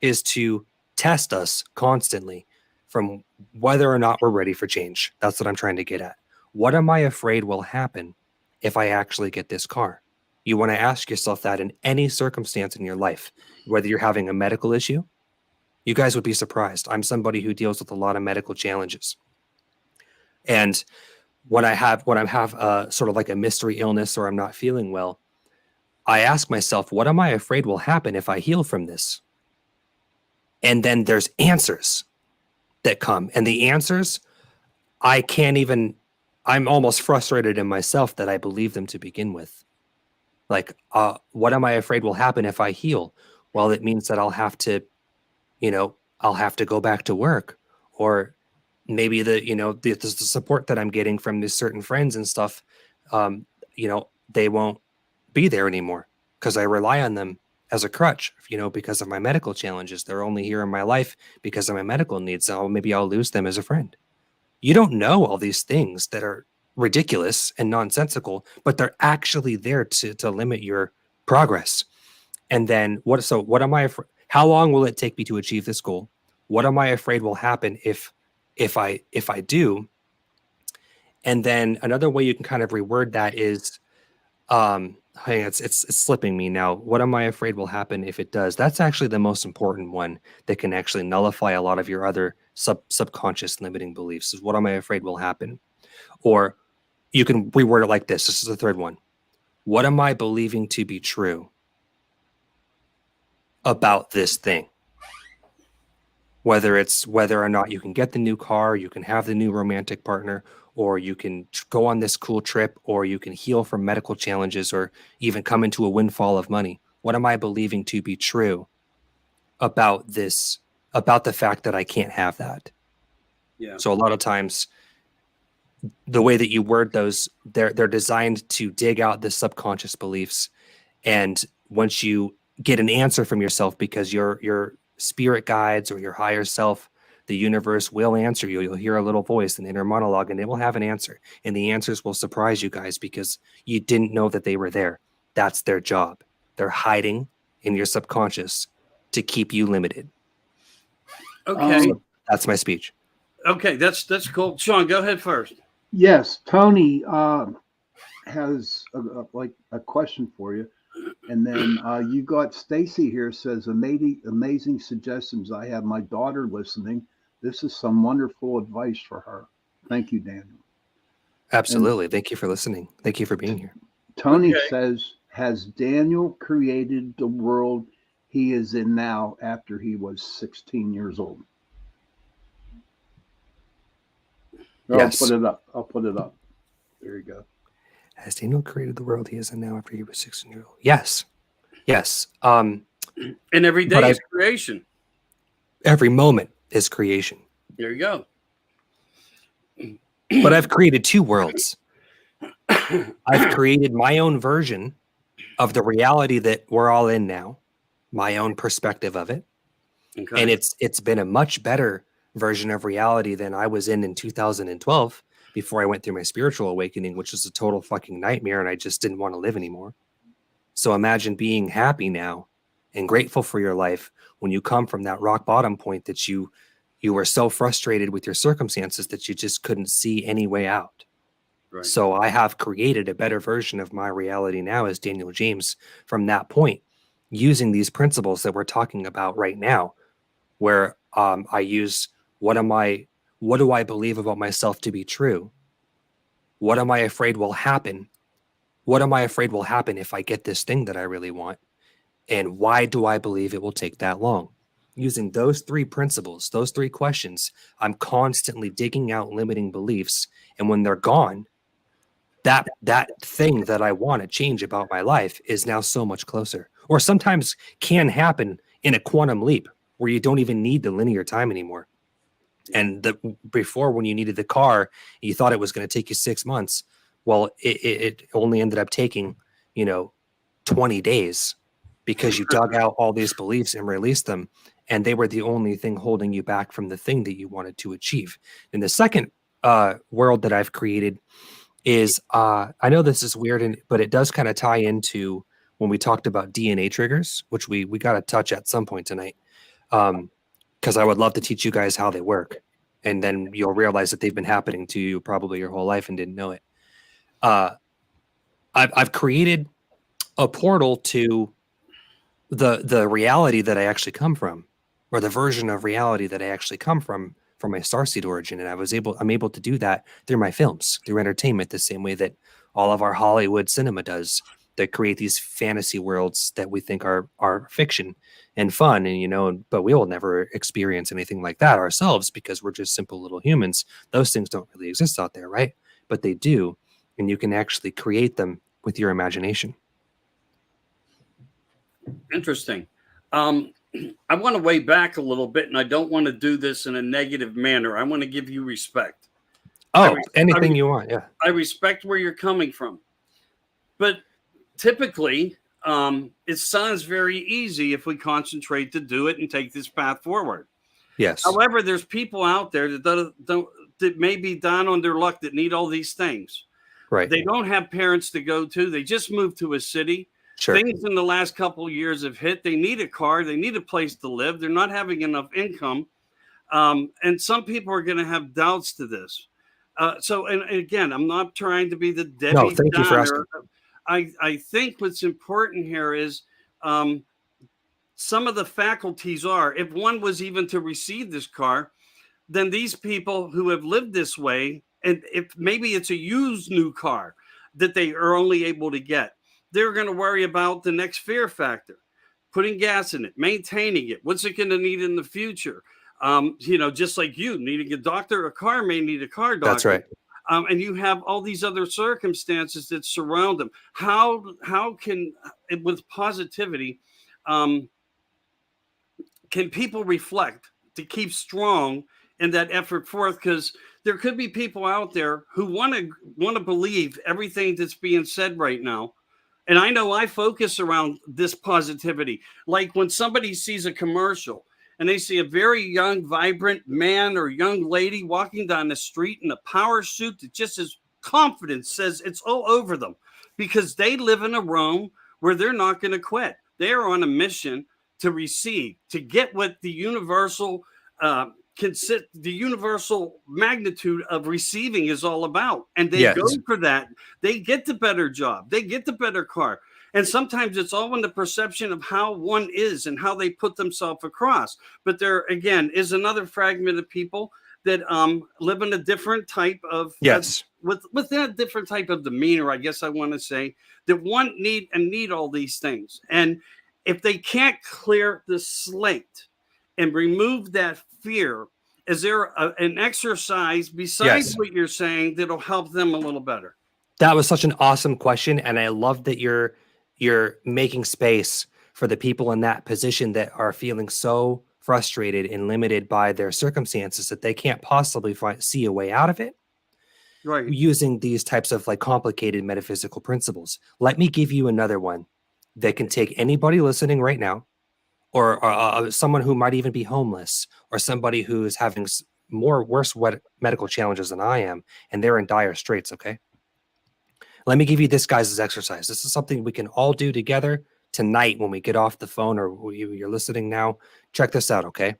is to test us constantly from whether or not we're ready for change. That's what I'm trying to get at. What am I afraid will happen if I actually get this car? You want to ask yourself that in any circumstance in your life, whether you're having a medical issue. You guys would be surprised. I'm somebody who deals with a lot of medical challenges. And when I have sort of like a mystery illness, or I'm not feeling well, I ask myself, what am I afraid will happen if I heal from this? And then there's answers that come. And the answers, I'm almost frustrated in myself that I believe them to begin with. Like, what am I afraid will happen if I heal? Well, it means that I'll have to go back to work, or maybe the support that I'm getting from these certain friends and stuff, they won't be there anymore because I rely on them as a crutch, because of my medical challenges. They're only here in my life because of my medical needs. So maybe I'll lose them as a friend. You don't know all these things that are ridiculous and nonsensical, but they're actually there to limit your progress. And then what am I how long will it take me to achieve this goal? What am I afraid will happen if I do? And then another way you can kind of reword that is, hang on, it's slipping me now. What am I afraid will happen if it does? That's actually the most important one that can actually nullify a lot of your other subconscious limiting beliefs. Is what am I afraid will happen? Or you can reword it like this. This is the third one. What am I believing to be true about this thing? Whether or not you can get the new car, you can have the new romantic partner, or you can go on this cool trip, or you can heal from medical challenges, or even come into a windfall of money. What am I believing to be true about this, about the fact that I can't have that? Yeah. So a lot of times the way that you word those, they're designed to dig out the subconscious beliefs. And once you get an answer from yourself, because your spirit guides or your higher self, the universe will answer you. You'll hear a little voice, an inner monologue, and it will have an answer. And the answers will surprise you guys because you didn't know that they were there. That's their job. They're hiding in your subconscious to keep you limited. Okay. So that's my speech. Okay, that's cool. Sean, go ahead first. Yes, Tony has a question for you. And then you got Stacy here says, amazing suggestions. I have my daughter listening. This is some wonderful advice for her. Thank you, Daniel. Absolutely. Thank you for listening. Thank you for being here. Tony says, has Daniel created the world he is in now after he was 16 years old? Yes. I'll put it up. There you go. Has Daniel created the world he is in now after he was 16 years old? Yes. Yes. And every day is creation. Every moment is creation. There you go. But I've created two worlds. I've created my own version of the reality that we're all in now, my own perspective of it. Okay. And it's been a much better version of reality than I was in 2012 before I went through my spiritual awakening, which was a total fucking nightmare, and I just didn't want to live anymore. So imagine being happy now and grateful for your life when you come from that rock bottom point that you were so frustrated with your circumstances that you just couldn't see any way out. Right. So I have created a better version of my reality now as Daniel James from that point, using these principles that we're talking about right now, where I use what do I believe about myself to be true? What am I afraid will happen? What am I afraid will happen if I get this thing that I really want? And why do I believe it will take that long? Using those three principles, those three questions, I'm constantly digging out limiting beliefs. And when they're gone, that thing that I want to change about my life is now so much closer. Or sometimes can happen in a quantum leap where you don't even need the linear time anymore. And before, when you needed the car, you thought it was going to take you 6 months. Well, it only ended up taking, 20 days because you dug out all these beliefs and released them. And they were the only thing holding you back from the thing that you wanted to achieve. And the second world that I've created is, I know this is weird, but it does kind of tie into when we talked about DNA triggers, which we got to touch at some point tonight. Because I would love to teach you guys how they work. And then you'll realize that they've been happening to you probably your whole life and didn't know it. I've created a portal to the reality that I actually come from, or the version of reality that I actually come from my starseed origin. And I'm able to do that through my films, through entertainment, the same way that all of our Hollywood cinema does. That create these fantasy worlds that we think are fiction and fun, and but we will never experience anything like that ourselves because we're just simple little humans. Those things don't really exist out there, right? But they do, and you can actually create them with your imagination. Interesting. I want to weigh back a little bit, and I don't want to do this in a negative manner. I want to give you respect. Oh, anything you want, yeah. I respect where you're coming from, but typically, It sounds very easy if we concentrate to do it and take this path forward. Yes. However, there's people out there that don't that may be down on their luck that need all these things. Right. They don't have parents to go to. They just moved to a city. Sure. Things in the last couple of years have hit. They need a car. They need a place to live. They're not having enough income. And some people are going to have doubts to this. And again, I'm not trying to be the Debbie No, thank you for asking. I think what's important here is some of the faculties are, if one was even to receive this car, then these people who have lived this way, and if maybe it's a used new car that they are only able to get, they're going to worry about the next fear factor, putting gas in it, maintaining it. What's it going to need in the future? Just like you needing a doctor, a car may need a car doctor. That's right. And you have all these other circumstances that surround them. How can, with positivity, can people reflect to keep strong in that effort forth? Because there could be people out there who want to believe everything that's being said right now. And I know I focus around this positivity. Like when somebody sees a commercial and they see a very young, vibrant man or young lady walking down the street in a power suit that just is confident, says it's all over them, because they live in a Rome where they're not going to quit. They're on a mission to receive, to get what the universal the universal magnitude of receiving is all about. And they go for that. They get the better job. They get the better car. And sometimes it's all in the perception of how one is and how they put themselves across. But there, again, is another fragment of people that live in a different type of, within a different type of demeanor, I guess I want to say, that need all these things. And if they can't clear the slate and remove that fear, is there an exercise besides what you're saying that'll help them a little better? That was such an awesome question. And I love that you're making space for the people in that position that are feeling so frustrated and limited by their circumstances that they can't possibly see a way out of it. Right. Using these types of like complicated metaphysical principles. Let me give you another one that can take anybody listening right now, or someone who might even be homeless, or somebody who is having worse medical challenges than I am, and they're in dire straits. Okay. Let me give you this guys' exercise. This is something we can all do together tonight when we get off the phone, or you're listening now. Check this out, okay?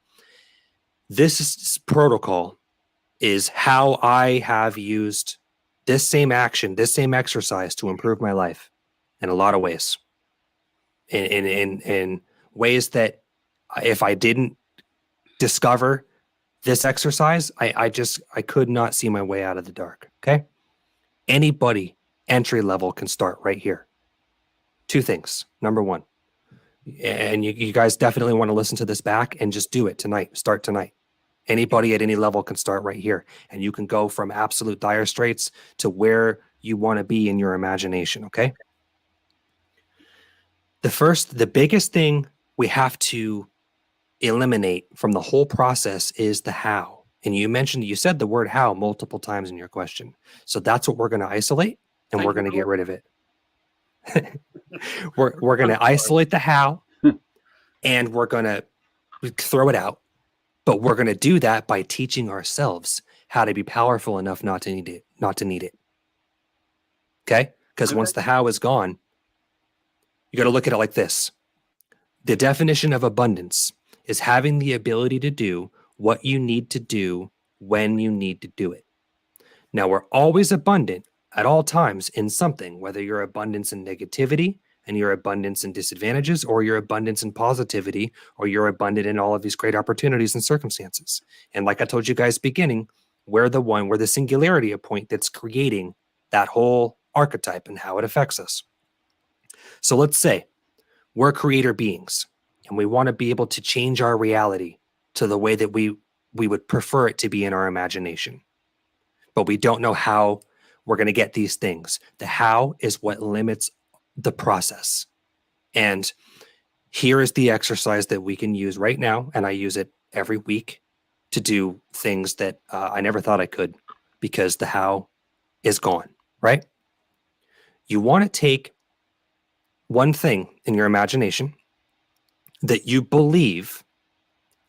This protocol is how I have used this same action, this same exercise to improve my life in a lot of ways. In ways that if I didn't discover this exercise, I could not see my way out of the dark, okay? Anybody entry level can start right here. Two things. Number one, and you guys definitely want to listen to this back and just do it tonight. Start tonight. Anybody at any level can start right here. And you can go from absolute dire straits to where you want to be in your imagination, okay? The biggest thing we have to eliminate from the whole process is the how. And you said the word how multiple times in your question. So that's what we're going to isolate. And we're going to get rid of it. we're going to isolate the how, and we're going to throw it out. But we're going to do that by teaching ourselves how to be powerful enough not to need it. Okay? Because once the how is gone, you got to look at it like this. The definition of abundance is having the ability to do what you need to do when you need to do it. Now, we're always abundant at all times in something, whether you're abundance in negativity and your abundance in disadvantages, or your abundance in positivity, or you're abundant in all of these great opportunities and circumstances. And like I told you guys beginning, we're the singularity point that's creating that whole archetype and how it affects us. So let's say we're creator beings and we want to be able to change our reality to the way that we would prefer it to be in our imagination. But we don't know how we're going to get these things. The how is what limits the process. And here is the exercise that we can use right now. And I use it every week to do things that I never thought I could, because the how is gone, right? You want to take one thing in your imagination that you believe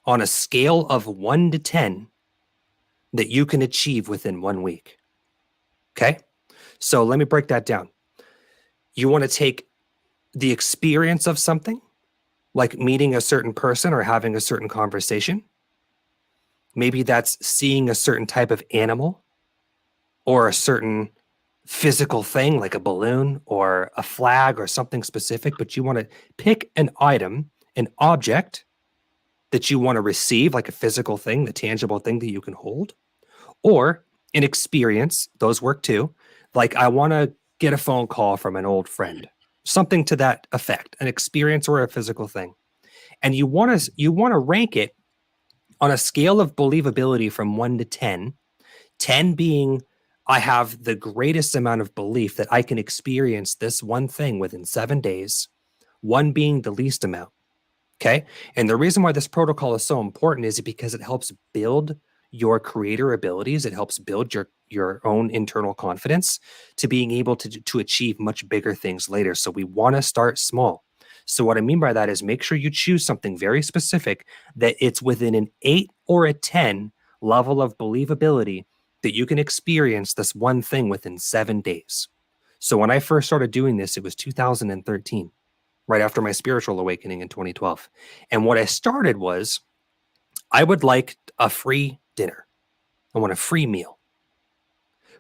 on a scale of 1 to 10 that you can achieve within 1 week. Okay? So let me break that down. You want to take the experience of something, like meeting a certain person or having a certain conversation. Maybe that's seeing a certain type of animal or a certain physical thing like a balloon or a flag or something specific, but you want to pick an item, an object that you want to receive, like a physical thing, the tangible thing that you can hold, or an experience. Those work too. Like I want to get a phone call from an old friend, something to that effect, an experience or a physical thing. And you want to rank it on a scale of believability from 1 to 10, 10 being I have the greatest amount of belief that I can experience this one thing within 7 days, 1 being the least amount. Okay. And the reason why this protocol is so important is because it helps build your creator abilities. It helps build your own internal confidence to being able to achieve much bigger things later. So we want to start small. So what I mean by that is make sure you choose something very specific that it's within an 8 or a 10 level of believability that you can experience this one thing within 7 days. So when I first started doing this, it was 2013. Right after my spiritual awakening in 2012. And what I started was I would like a free dinner. I want a free meal.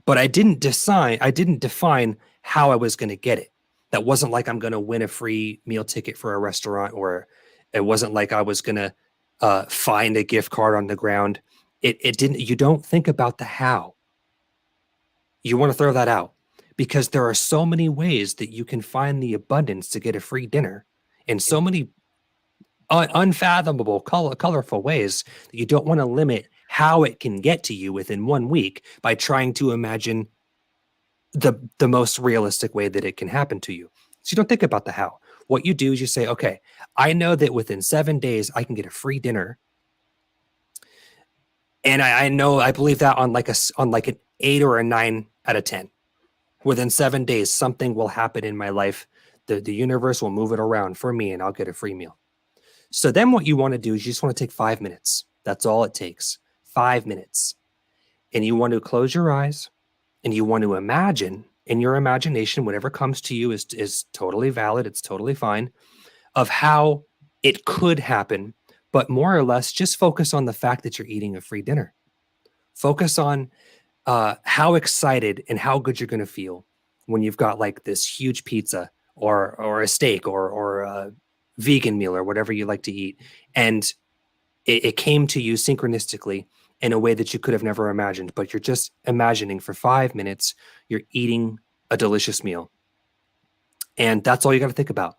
But I didn't define how I was going to get it. That wasn't like I'm going to win a free meal ticket for a restaurant, or it wasn't like I was going to find a gift card on the ground. It didn't. You don't think about the how. You want to throw that out. Because there are so many ways that you can find the abundance to get a free dinner in so many unfathomable, colorful ways that you don't want to limit how it can get to you within 1 week by trying to imagine the most realistic way that it can happen to you. So you don't think about the how. What you do is you say, okay, I know that within 7 days I can get a free dinner. And I believe that on like an 8 or a 9 out of 10. Within 7 days, something will happen in my life. The universe will move it around for me and I'll get a free meal. So then what you want to do is you just want to take 5 minutes. That's all it takes. 5 minutes. And you want to close your eyes and you want to imagine in your imagination, whatever comes to you is totally valid. It's totally fine, of how it could happen. But more or less, just focus on the fact that you're eating a free dinner. Focus on how excited and how good you're going to feel when you've got like this huge pizza or a steak or a vegan meal or whatever you like to eat. And it came to you synchronistically in a way that you could have never imagined, but you're just imagining for 5 minutes, you're eating a delicious meal. And that's all you got to think about.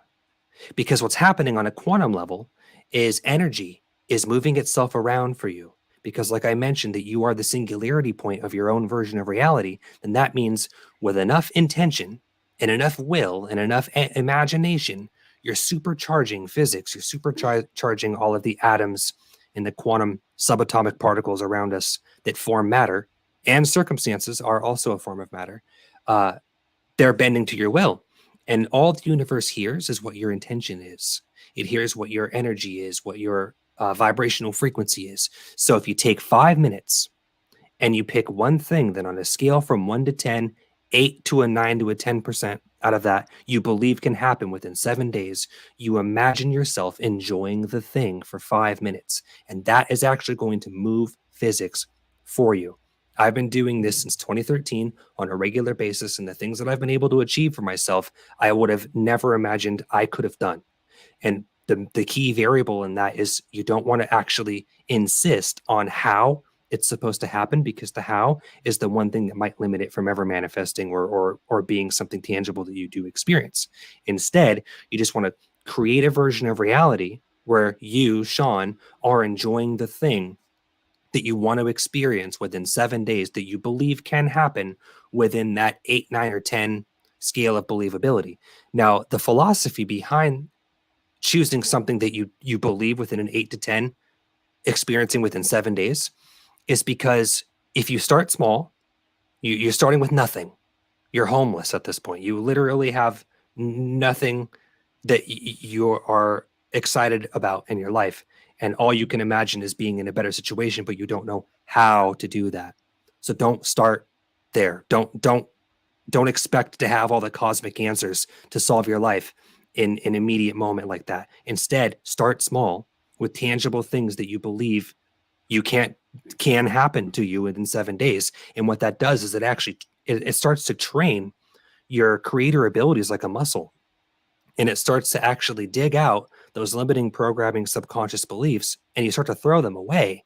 Because what's happening on a quantum level is energy is moving itself around for you. Because like I mentioned, that you are the singularity point of your own version of reality, then that means with enough intention and enough will and enough imagination, you're supercharging physics, you're supercharging all of the atoms and the quantum subatomic particles around us that form matter, and circumstances are also a form of matter. They're bending to your will. And all the universe hears is what your intention is. It hears what your energy is, what your vibrational frequency is. So if you take 5 minutes and you pick one thing, then on a scale from 1 to 10, 8 to a 9 to a 10% out of that, you believe can happen within 7 days, you imagine yourself enjoying the thing for 5 minutes. And that is actually going to move physics for you. I've been doing this since 2013 on a regular basis, and the things that I've been able to achieve for myself, I would have never imagined I could have done. And the key variable in that is you don't want to actually insist on how it's supposed to happen, because the how is the one thing that might limit it from ever manifesting or being something tangible that you do experience. Instead, you just want to create a version of reality where you, Sean, are enjoying the thing that you want to experience within 7 days that you believe can happen within that 8, 9, or 10 scale of believability. Now, the philosophy behind choosing something that you believe within an 8 to 10, experiencing within 7 days, is because if you start small, you're starting with nothing. You're homeless at this point. You literally have nothing that you are excited about in your life, and all you can imagine is being in a better situation, but you don't know how to do that. So don't start there. Don't expect to have all the cosmic answers to solve your life in an immediate moment like that. Instead, start small with tangible things that you believe you can happen to you within 7 days. And what that does is it starts to train your creator abilities like a muscle. And it starts to actually dig out those limiting programming subconscious beliefs, and you start to throw them away,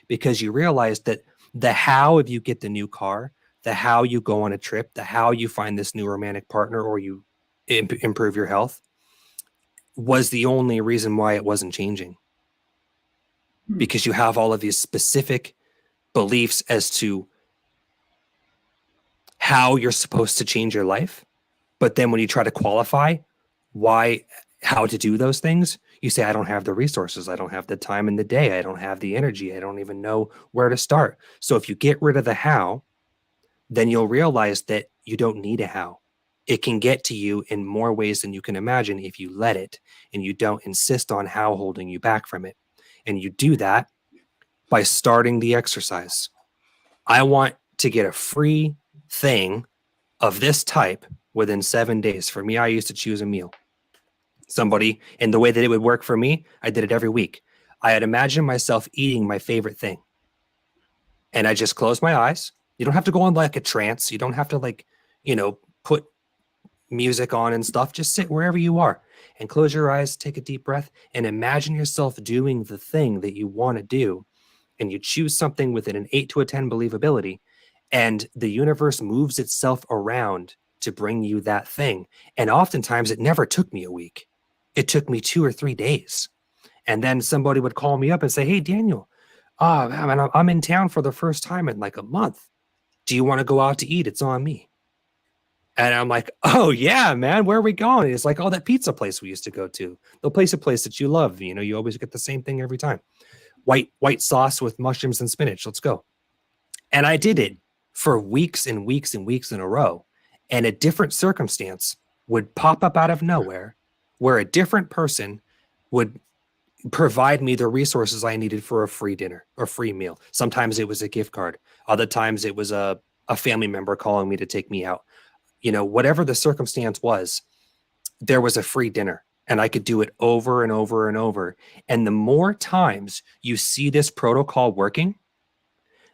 because you realize that the how of you get the new car, the how you go on a trip, the how you find this new romantic partner, or you improve your health, was the only reason why it wasn't changing. Because you have all of these specific beliefs as to how you're supposed to change your life. But then when you try to qualify how to do those things, you say, I don't have the resources. I don't have the time in the day. I don't have the energy. I don't even know where to start. So if you get rid of the how, then you'll realize that you don't need a how. It can get to you in more ways than you can imagine if you let it, and you don't insist on how holding you back from it. And you do that by starting the exercise. I want to get a free thing of this type within 7 days. For me, I used to choose a meal. Somebody, and the way that it would work for me, I did it every week. I had imagined myself eating my favorite thing. And I just closed my eyes. You don't have to go on like a trance. You don't have to put music on and stuff. Just sit wherever you are and close your eyes, take a deep breath, and imagine yourself doing the thing that you want to do. And you choose something within an 8 to a 10 believability, and the universe moves itself around to bring you that thing. And oftentimes it never took me a week. It took me 2 or 3 days. And then somebody would call me up and say, hey, Daniel, I'm in town for the first time in like a month. Do you want to go out to eat? It's on me. And I'm like, oh yeah, man, where are we going? It's like, oh, that pizza place we used to go to. The place that you love. You always get the same thing every time. White sauce with mushrooms and spinach. Let's go. And I did it for weeks and weeks and weeks in a row. And a different circumstance would pop up out of nowhere where a different person would provide me the resources I needed for a free dinner or free meal. Sometimes it was a gift card. Other times it was a family member calling me to take me out. Whatever the circumstance was, there was a free dinner, and I could do it over and over and over. And the more times you see this protocol working,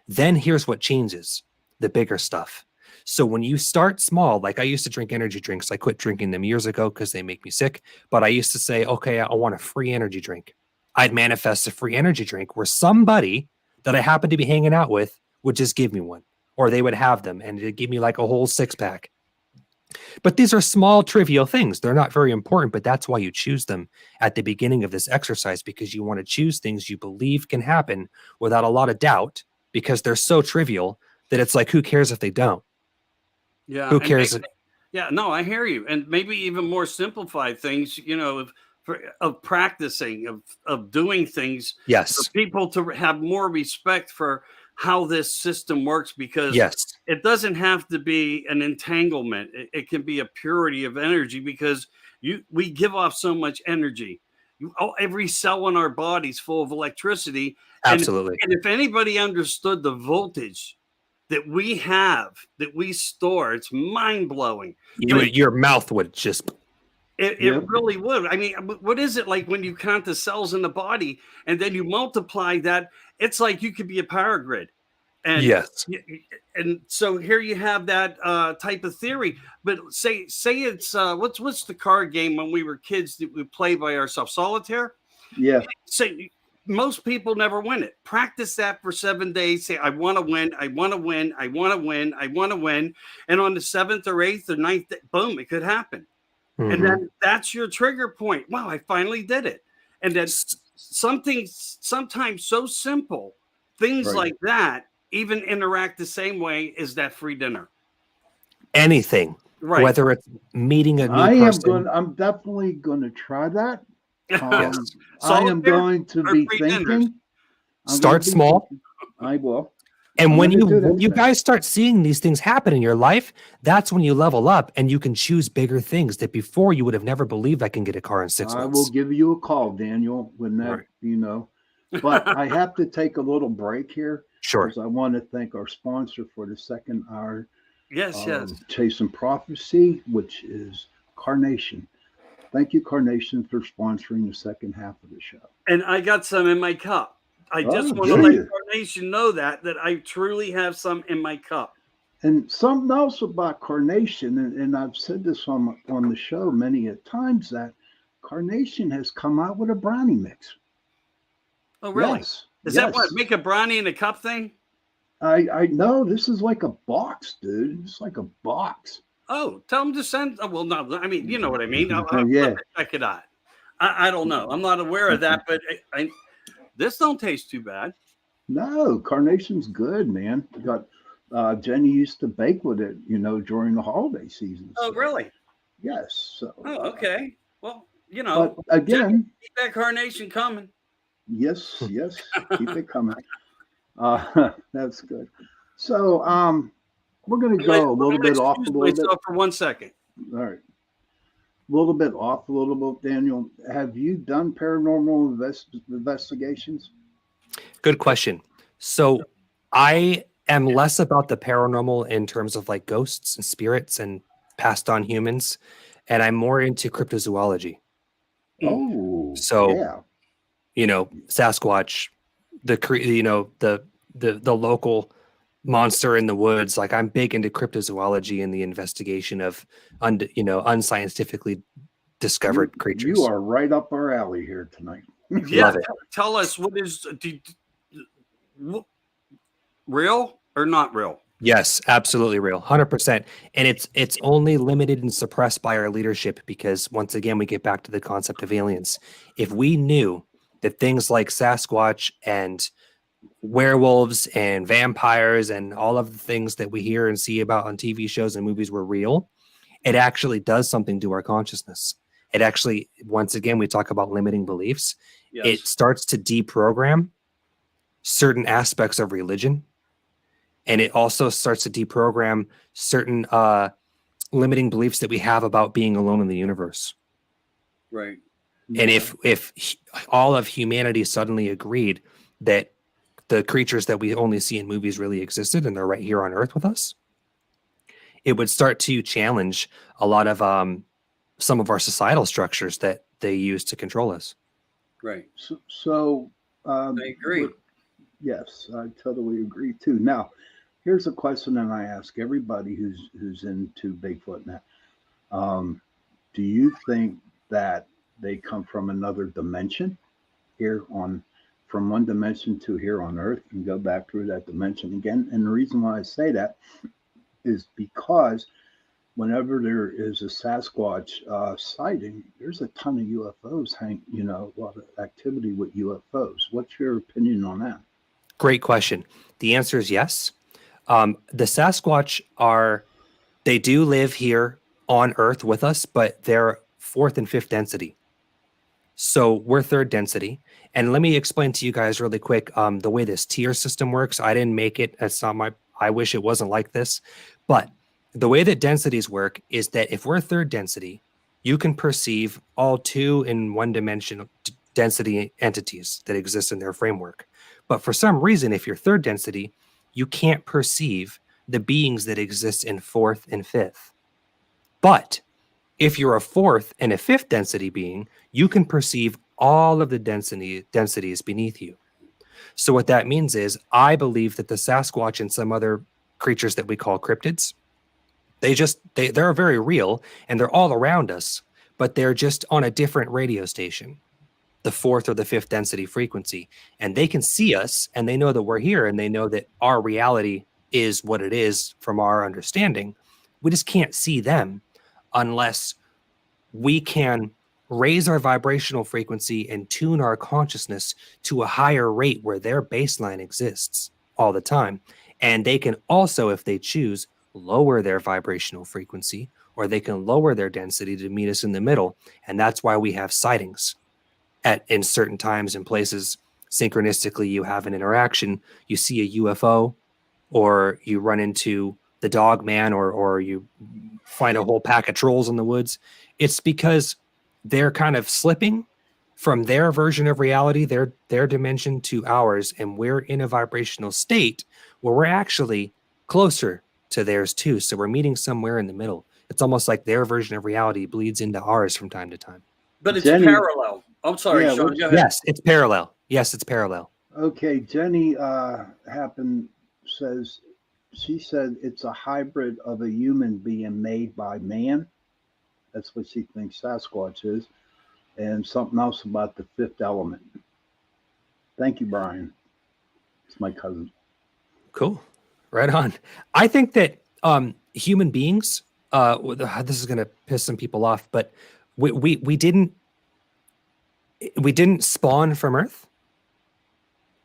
then here's what changes: the bigger stuff. So when you start small, like I used to drink energy drinks. I quit drinking them years ago because they make me sick. But I used to say, okay, I want a free energy drink. I'd manifest a free energy drink where somebody that I happened to be hanging out with would just give me one, or they would have them and it'd give me like a whole 6-pack. But these are small, trivial things. They're not very important, but that's why you choose them at the beginning of this exercise, because you want to choose things you believe can happen without a lot of doubt, because they're so trivial that it's like, who cares if they don't? Yeah. Who cares? No, I hear you. And maybe even more simplified things, of practicing, of doing things. Yes. For people to have more respect for how this system works, because yes, it doesn't have to be an entanglement. It can be a purity of energy, because we give off so much energy. Every cell in our body's full of electricity. Absolutely. And if anybody understood the voltage that we have, that we store, it's mind-blowing. Your mouth would just... It really would. I mean, what is it like when you count the cells in the body and then you multiply that? It's like you could be a power grid. And yes. And so here you have that type of theory. But say it's what's the card game when we were kids that we play by ourselves? Solitaire? Yeah. Say most people never win it. Practice that for 7 days. Say, I want to win. I want to win. I want to win. I want to win. And on the 7th or 8th or 9th, boom, it could happen. Mm-hmm. And then that's your trigger point. Wow, I finally did it. And then sometimes so simple, things like that even interact the same way as that free dinner. Anything, right? Whether it's meeting a new person. I'm definitely going to try that. Yes. I am going to be thinking. Start small. I will. And I'm when gonna do that you today. guys start seeing these things happen in your life, that's when you level up and you can choose bigger things that before you would have never believed I can get a car in 6 I will months. give you a call, Daniel, when that, Right. you know. But I have to take a little break here Sure. because I want to thank our sponsor for the second hour Yes, yes. of Chasing Prophecy, which is Carnation. Thank you, Carnation, for sponsoring the second half of the show. And I got some in my cup. I just Oh, want to do let you? Carnation know that I truly have some in my cup. And something else about Carnation, and I've said this on the show many a times, that Carnation has come out with a brownie mix. Oh, really? Yes, Is that what yes. make a brownie in a cup thing? I know this is like a box, dude. It's like a box. Oh, tell them to send. Oh, well, no, I mean, you know what I mean. I'll have Yeah. to check it out. I don't know. I'm not aware of that, but this don't taste too bad. No, Carnation's good, man. Got Jenny used to bake with it, during the holiday season. Oh, So, really? yes. So, Oh, okay. Well, but Jenny, again, keep that Carnation coming. yes, yes, keep it coming. That's good. So, we're going to go a little I'm gonna bit off a excuse little bit. myself for 1 second. All right. A little bit off a little bit, Daniel. Have you done paranormal investigations? Good question. So I am less about the paranormal in terms of like ghosts and spirits and passed on humans, and I'm more into cryptozoology. Oh, So, yeah. Sasquatch, the local monster in the woods. Like I'm big into cryptozoology and the investigation of unscientifically discovered creatures. You are right up our alley here tonight. Yeah, Love it. tell us what is real or not real? Yes, absolutely real, 100%. And it's only limited and suppressed by our leadership because once again we get back to the concept of aliens. If we knew that things like Sasquatch and werewolves and vampires and all of the things that we hear and see about on TV shows and movies were real, it actually does something to our consciousness. It actually, once again, we talk about limiting beliefs. Yes. It starts to deprogram certain aspects of religion. And it also starts to deprogram certain limiting beliefs that we have about being alone in the universe. Right. And if all of humanity suddenly agreed that the creatures that we only see in movies really existed and they're right here on Earth with us, it would start to challenge a lot of some of our societal structures that they use to control us. Right. So I agree. Yes, I totally agree too. Now, here's a question that I ask everybody who's into Bigfoot now. Do you think that they come from another dimension from one dimension to here on Earth and go back through that dimension again? And the reason why I say that is because whenever there is a Sasquatch sighting, there's a ton of UFOs a lot of activity with UFOs. What's your opinion on that? Great question. The answer is yes. The Sasquatch they do live here on Earth with us, but they're fourth and fifth density. So we're third density. And let me explain to you guys really quick the way this tier system works. I didn't make it. That's not I wish it wasn't like this. But the way that densities work is that if we're third density, you can perceive all 2 and 1 dimensional density entities that exist in their framework. But for some reason, if you're third density, you can't perceive the beings that exist in fourth and fifth. But if you're a fourth and a fifth density being, you can perceive all of the densities beneath you. So what that means is I believe that the Sasquatch and some other creatures that we call cryptids, they're very real and they're all around us, but they're just on a different radio station, the fourth or the fifth density frequency. And they can see us and they know that we're here and they know that our reality is what it is from our understanding. We just can't see them unless we can raise our vibrational frequency and tune our consciousness to a higher rate where their baseline exists all the time. And they can also, if they choose, lower their vibrational frequency, or they can lower their density to meet us in the middle. And that's why we have sightings in certain times and places. Synchronistically, you have an interaction, you see a UFO, or you run into the dog man, or you find a whole pack of trolls in the woods. It's because they're kind of slipping from their version of reality, their dimension, to ours, and we're in a vibrational state where we're actually closer to theirs too. So we're meeting somewhere in the middle. It's almost like their version of reality bleeds into ours from time to time. But it's Jenny, parallel. I'm sorry, yeah, Sean. Go ahead. Yes, it's parallel. Yes, it's parallel. okay, Jenny says she said it's a hybrid of a human being made by man. That's what she thinks Sasquatch is. And something else about the fifth element. Thank you, Brian. It's my cousin. Cool. Right on. I think that human beings, this is going to piss some people off, but we didn't spawn from Earth.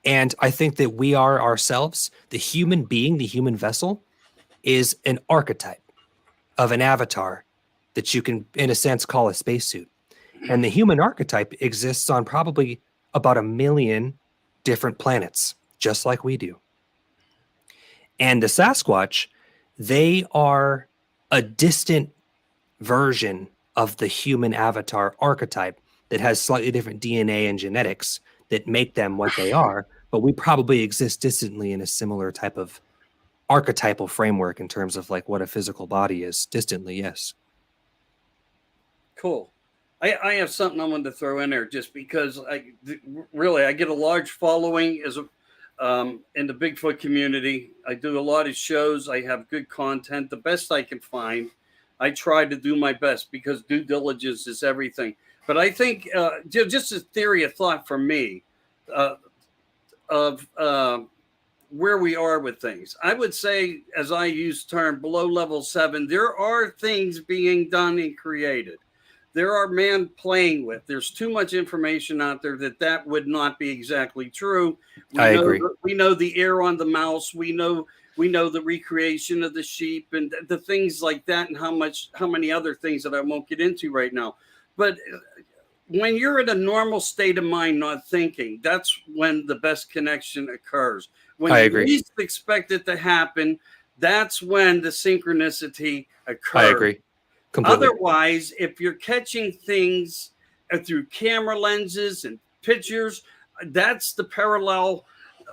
And I think that we are ourselves. The human being, the human vessel, is an archetype of an avatar that you can, in a sense, call a spacesuit. And the human archetype exists on probably about 1 million different planets, just like we do. And the Sasquatch, they are a distant version of the human avatar archetype that has slightly different DNA and genetics that make them what they are, but we probably exist distantly in a similar type of archetypal framework in terms of like what a physical body is. Distantly, yes. Cool. I have something I wanted to throw in there just because I get a large following as a in the Bigfoot community. I do a lot of shows. I have good content, the best I can find. I try to do my best because due diligence is everything. But I think just a theory of thought for me of where we are with things. I would say, as I use term below level 7, there are things being done and created. There are man playing with. There's too much information out there that would not be exactly true. I agree. We know the ear on the mouse. We know the recreation of the sheep and the things like that, and how many other things that I won't get into right now. But when you're in a normal state of mind, not thinking, that's when the best connection occurs. When I you agree. least expect it to happen, that's when the synchronicity occurs. I agree. Completely. Otherwise, if you're catching things through camera lenses and pictures, that's the parallel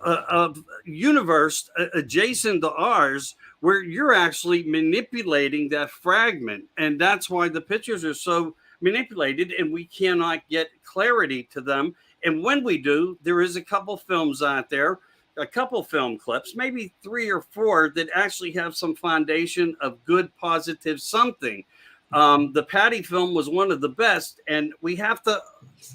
of universe adjacent to ours, where you're actually manipulating that fragment. And that's why the pictures are so manipulated and we cannot get clarity to them. And when we do, there is a couple films out there, a couple film clips, maybe 3 or 4 that actually have some foundation of good, positive something. The Patty film was one of the best, and we have to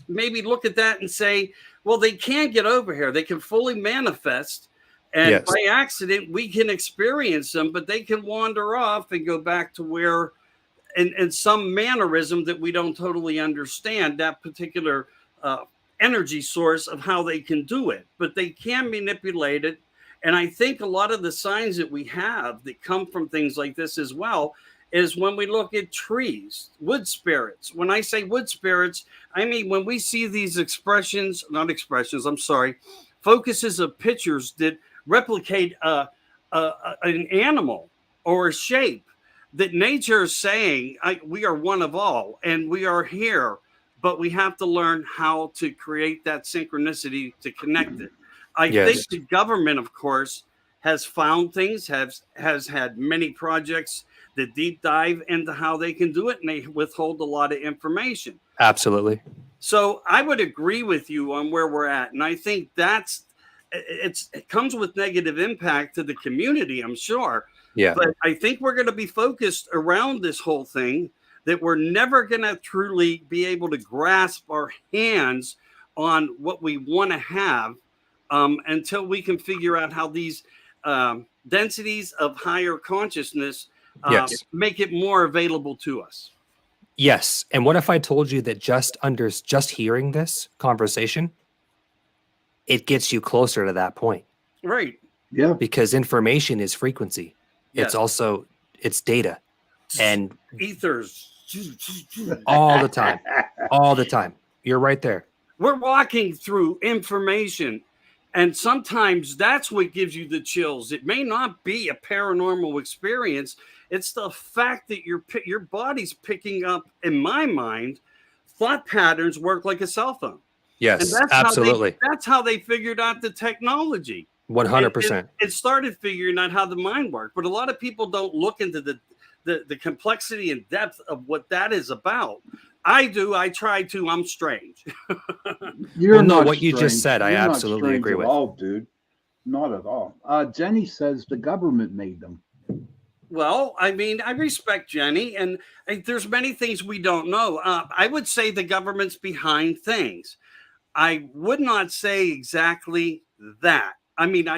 maybe look at that and say, well, they can get over here. They can fully manifest, and Yes. by accident, we can experience them, but they can wander off and go back to where, in some mannerism that we don't totally understand, that particular energy source of how they can do it. But they can manipulate it, and I think a lot of the signs that we have that come from things like this as well is when we look at trees, wood spirits. When I say wood spirits, I mean when we see these focuses of pictures that replicate an animal or a shape, that nature is saying, we are one of all and we are here, but we have to learn how to create that synchronicity to connect it. I think the government, of course, has found things, has had many projects that deep dive into how they can do it, and they withhold a lot of information. Absolutely. So I would agree with you on where we're at, and I think it comes with negative impact to the community, I'm sure. Yeah. But I think we're going to be focused around this whole thing, that we're never going to truly be able to grasp our hands on what we want to have until we can figure out how these densities of higher consciousness make it more available to us. Yes. And what if I told you that just hearing this conversation, it gets you closer to that point? Right. Yeah. Because information is frequency. Yes. It's data. And ethers. all the time. All the time. You're right there. We're walking through information, And sometimes that's what gives you the chills. It may not be a paranormal experience. It's the fact that your body's picking up, in my mind, thought patterns work like a cell phone. And Yes, absolutely. That's how they figured out the technology. 100%. It started figuring out how the mind worked. But a lot of people don't look into the complexity and depth of what that is about. I do. I try to. I'm strange. You're no, not what you just strange. said, I You're not absolutely strange agree at with. all, dude. Not at all. Jenny says the government made them. Well, I mean, I respect Jenny, and there's many things we don't know. I would say the government's behind things. I would not say exactly that. I mean,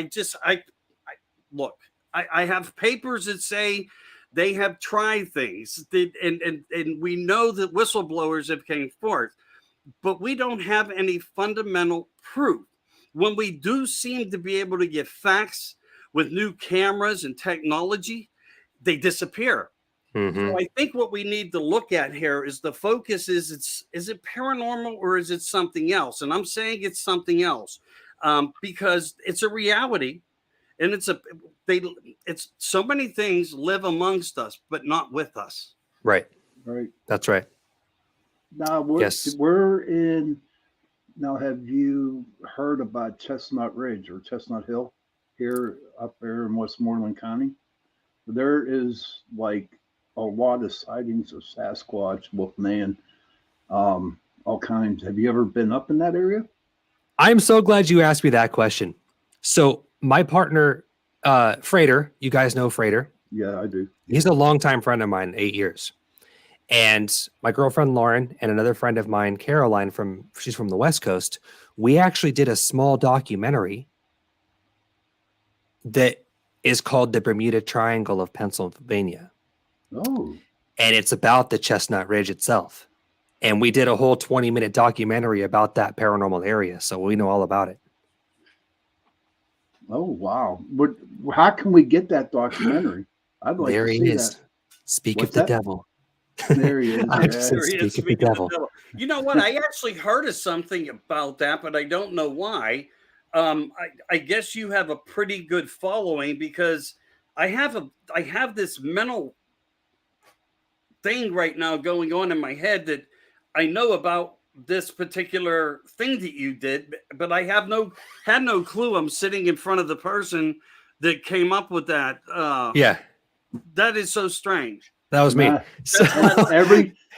look. I have papers that say they have tried things, and we know that whistleblowers have came forth, but we don't have any fundamental proof. When we do seem to be able to get facts with new cameras and technology, they disappear. So I think what we need to look at here is the focus is it paranormal or is it something else? And I'm saying it's something else because it's a reality, and it's so many things live amongst us, but not with us. Right. Right. That's right. Now we're in. Now, have you heard about Chestnut Ridge or Chestnut Hill here up there in Westmoreland County? There is like a lot of sightings of Sasquatch, Wolfman, all kinds. Have you ever been up in that area? I'm so glad you asked me that question. So my partner, Frater, you guys know Frater. Yeah, I do. He's a longtime friend of mine, 8 years. And my girlfriend, Lauren, and another friend of mine, Caroline, she's from the West Coast. We actually did a small documentary that is called The Bermuda Triangle of Pennsylvania. Oh. And it's about the Chestnut Ridge itself. And we did a whole 20-minute documentary about that paranormal area. So we know all about it. Oh, wow. How can we get that documentary? I'd like there to he see is. that. Speak What's of the that? devil. There he is. I Yeah. just said, There he is, speak of the speaking of devil. the devil. You know what? I actually heard of something about that, but I don't know why. I guess you have a pretty good following because I have this mental thing right now going on in my head that I know about this particular thing that you did, but I had no clue. I'm sitting in front of the person that came up with that. Yeah, That is so strange. that was me. Nah, So,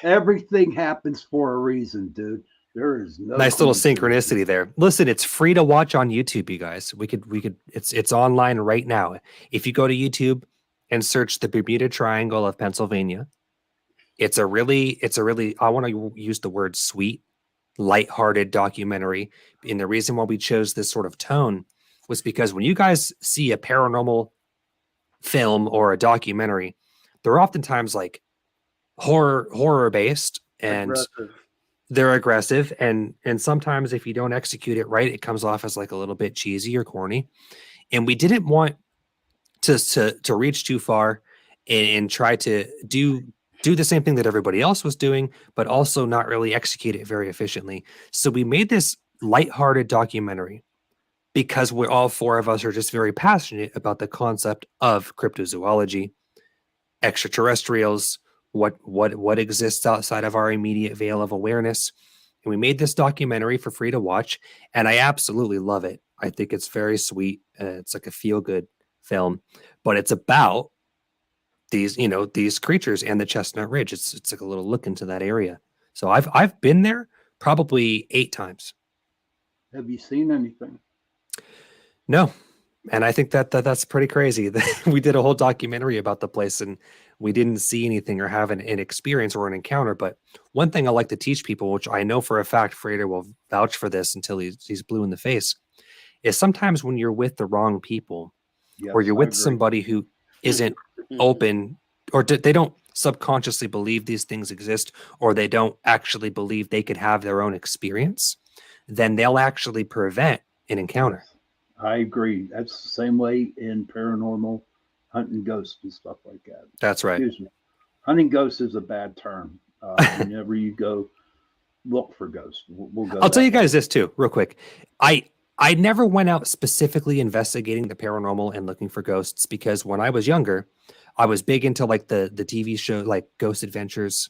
everything happens for a reason, dude. There is no nice little coincidence. synchronicity there. Listen, it's free to watch on YouTube, you guys. We could it's online right now. If you go to YouTube and search the Bermuda Triangle of Pennsylvania, it's a really I want to use the word sweet, lighthearted documentary. And the reason why we chose this sort of tone was because when you guys see a paranormal film or a documentary, they're oftentimes like horror based and Aggressive. they're aggressive, and sometimes if you don't execute it right, it comes off as like a little bit cheesy or corny. And we didn't want to reach too far and try to do the same thing that everybody else was doing, but also not really execute it very efficiently. So we made this lighthearted documentary because we're all four of us are just very passionate about the concept of cryptozoology, extraterrestrials, what exists outside of our immediate veil of awareness. And we made this documentary for free to watch, and I absolutely love it. I think it's very sweet. It's like a feel-good film, but it's about these creatures and the Chestnut Ridge. It's like a little look into that area. So I've been there probably 8 times. Have you seen anything? No. And I think that's pretty crazy. We did a whole documentary about the place and we didn't see anything or have an experience or an encounter. But one thing I like to teach people, which I know for a fact Frater will vouch for this until he's blue in the face, is sometimes when you're with the wrong people, Yes, or you're I with agree. somebody who isn't open, or they don't subconsciously believe these things exist, or they don't actually believe they could have their own experience, then they'll actually prevent an encounter. I agree. That's the same way in paranormal hunting ghosts and stuff like that. That's right. Excuse me. Hunting ghosts is a bad term. Whenever you go look for ghosts, we'll go. I'll tell that you way. guys this too, real quick. I I never went out specifically investigating the paranormal and looking for ghosts, because when I was younger, I was big into like the TV show, like Ghost Adventures,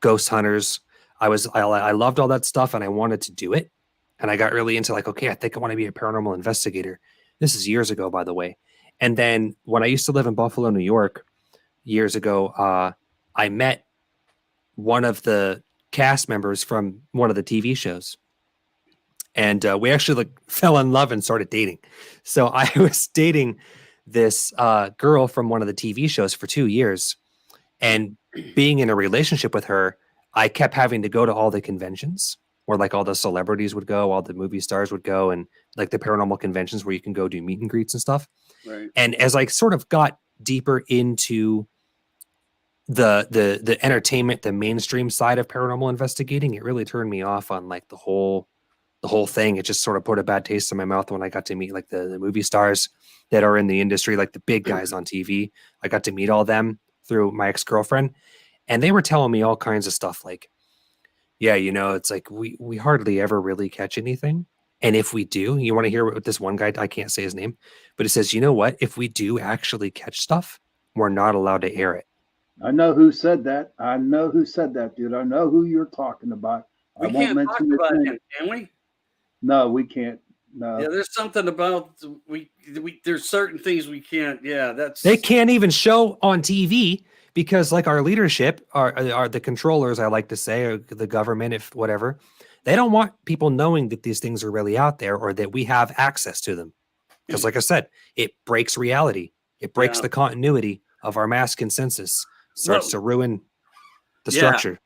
Ghost Hunters. I loved all that stuff and I wanted to do it. And I got really into like, okay, I think I want to be a paranormal investigator. This is years ago, by the way. And then when I used to live in Buffalo, New York, years ago, I met one of the cast members from one of the TV shows. And we actually like fell in love and started dating. So I was dating this girl from one of the TV shows for 2 years. And being in a relationship with her, I kept having to go to all the conventions where like all the celebrities would go, all the movie stars would go, and like the paranormal conventions where you can go do meet and greets and stuff. Right. And as I sort of got deeper into the entertainment, the mainstream side of paranormal investigating, it really turned me off on like the whole thing. It just sort of put a bad taste in my mouth when I got to meet like the movie stars that are in the industry, like the big guys on TV. I got to meet all them through my ex-girlfriend, and they were telling me all kinds of stuff like, yeah, you know, it's like we hardly ever really catch anything. And if we do, you want to hear what this one guy, I can't say his name, but it says, you know what? If we do actually catch stuff, we're not allowed to air it. I know who said that. I know who said that, dude. I know who you're talking about. We I won't can't talk mention his about name. him, can we? No, we can't. No. Yeah, there's something about we there's certain things we can't. Yeah, that's They can't even show on TV because like our leadership are the controllers, I like to say, or the government, if whatever, they don't want people knowing that these things are really out there or that we have access to them. Because like I said, it breaks reality. It breaks the continuity of our mass consensus, starts to ruin the structure.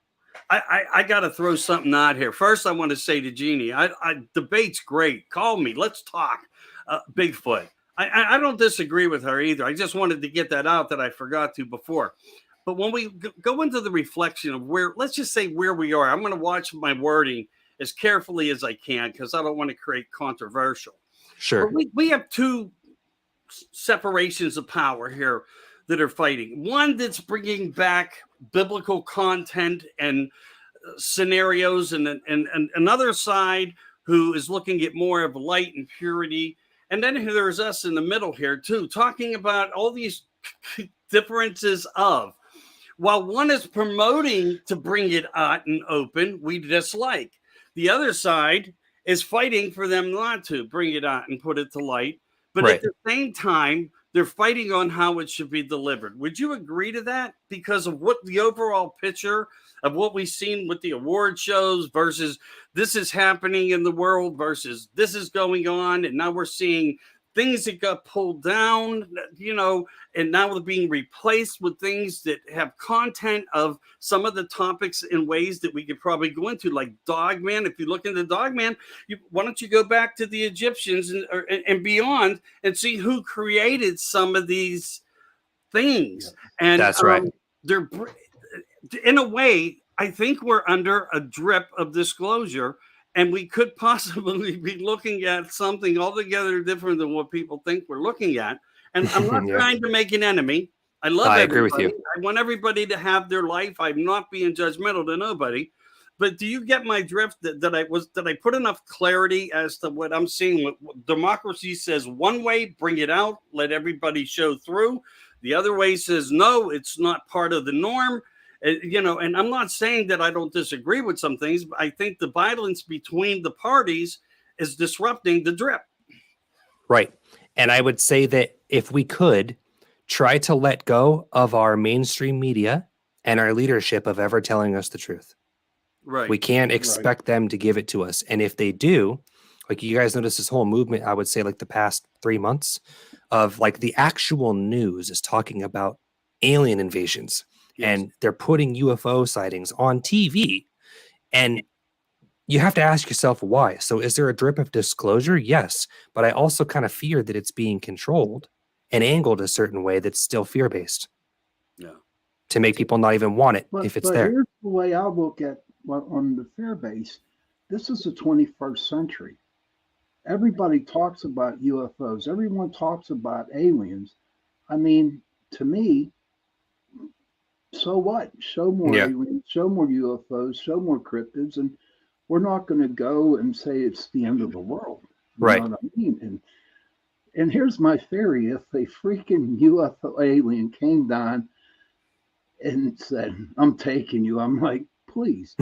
I got to throw something out here. First, I want to say to Jeannie, I debate's great. Call me. Let's talk. Bigfoot. I don't disagree with her either. I just wanted to get that out that I forgot to before. But when we go into the reflection of where, let's just say where we are, I'm going to watch my wording as carefully as I can because I don't want to create controversial. Sure. But we have two separations of power here that are fighting. One that's bringing back biblical content and scenarios, and another side who is looking at more of light and purity. And then there's us in the middle here too, talking about all these differences of, while one is promoting to bring it out and open, we dislike. The other side is fighting for them not to bring it out and put it to light. But at the same time, they're fighting on how it should be delivered. Would you agree to that? Because of what the overall picture of what we've seen with the award shows versus this is happening in the world versus this is going on. And now we're seeing things that got pulled down, you know, and now they're being replaced with things that have content of some of the topics in ways that we could probably go into, like Dogman. If you look into Dogman, why don't you go back to the Egyptians and beyond and see who created some of these things? And that's right. They're, in a way, I think we're under a drip of disclosure. And we could possibly be looking at something altogether different than what people think we're looking at. And I'm not trying to make an enemy. I agree with you. I want everybody to have their life. I'm not being judgmental to nobody. But do you get my drift that I put enough clarity as to what I'm seeing? Democracy says one way, bring it out, let everybody show through. The other way says, no, it's not part of the norm. You know, and I'm not saying that I don't disagree with some things, but I think the violence between the parties is disrupting the drip. Right. And I would say that if we could try to let go of our mainstream media and our leadership of ever telling us the truth. Right. We can't expect them to give it to us. And if they do, like you guys notice this whole movement, I would say like the past 3 months of like the actual news is talking about alien invasions. And they're putting UFO sightings on TV. And you have to ask yourself why. So is there a drip of disclosure? Yes. But I also kind of fear that it's being controlled and angled a certain way that's still fear-based. Yeah. To make people not even want it if it's there. Here's the way I look at on the fear base. This is the 21st century. Everybody talks about UFOs. Everyone talks about aliens. I mean, to me, so what? Show more aliens, show more UFOs, show more cryptids, and we're not going to go and say it's the end of the world. You Right. know what I mean? And here's my theory: if a freaking UFO alien came down and said, "I'm taking you," I'm like, please.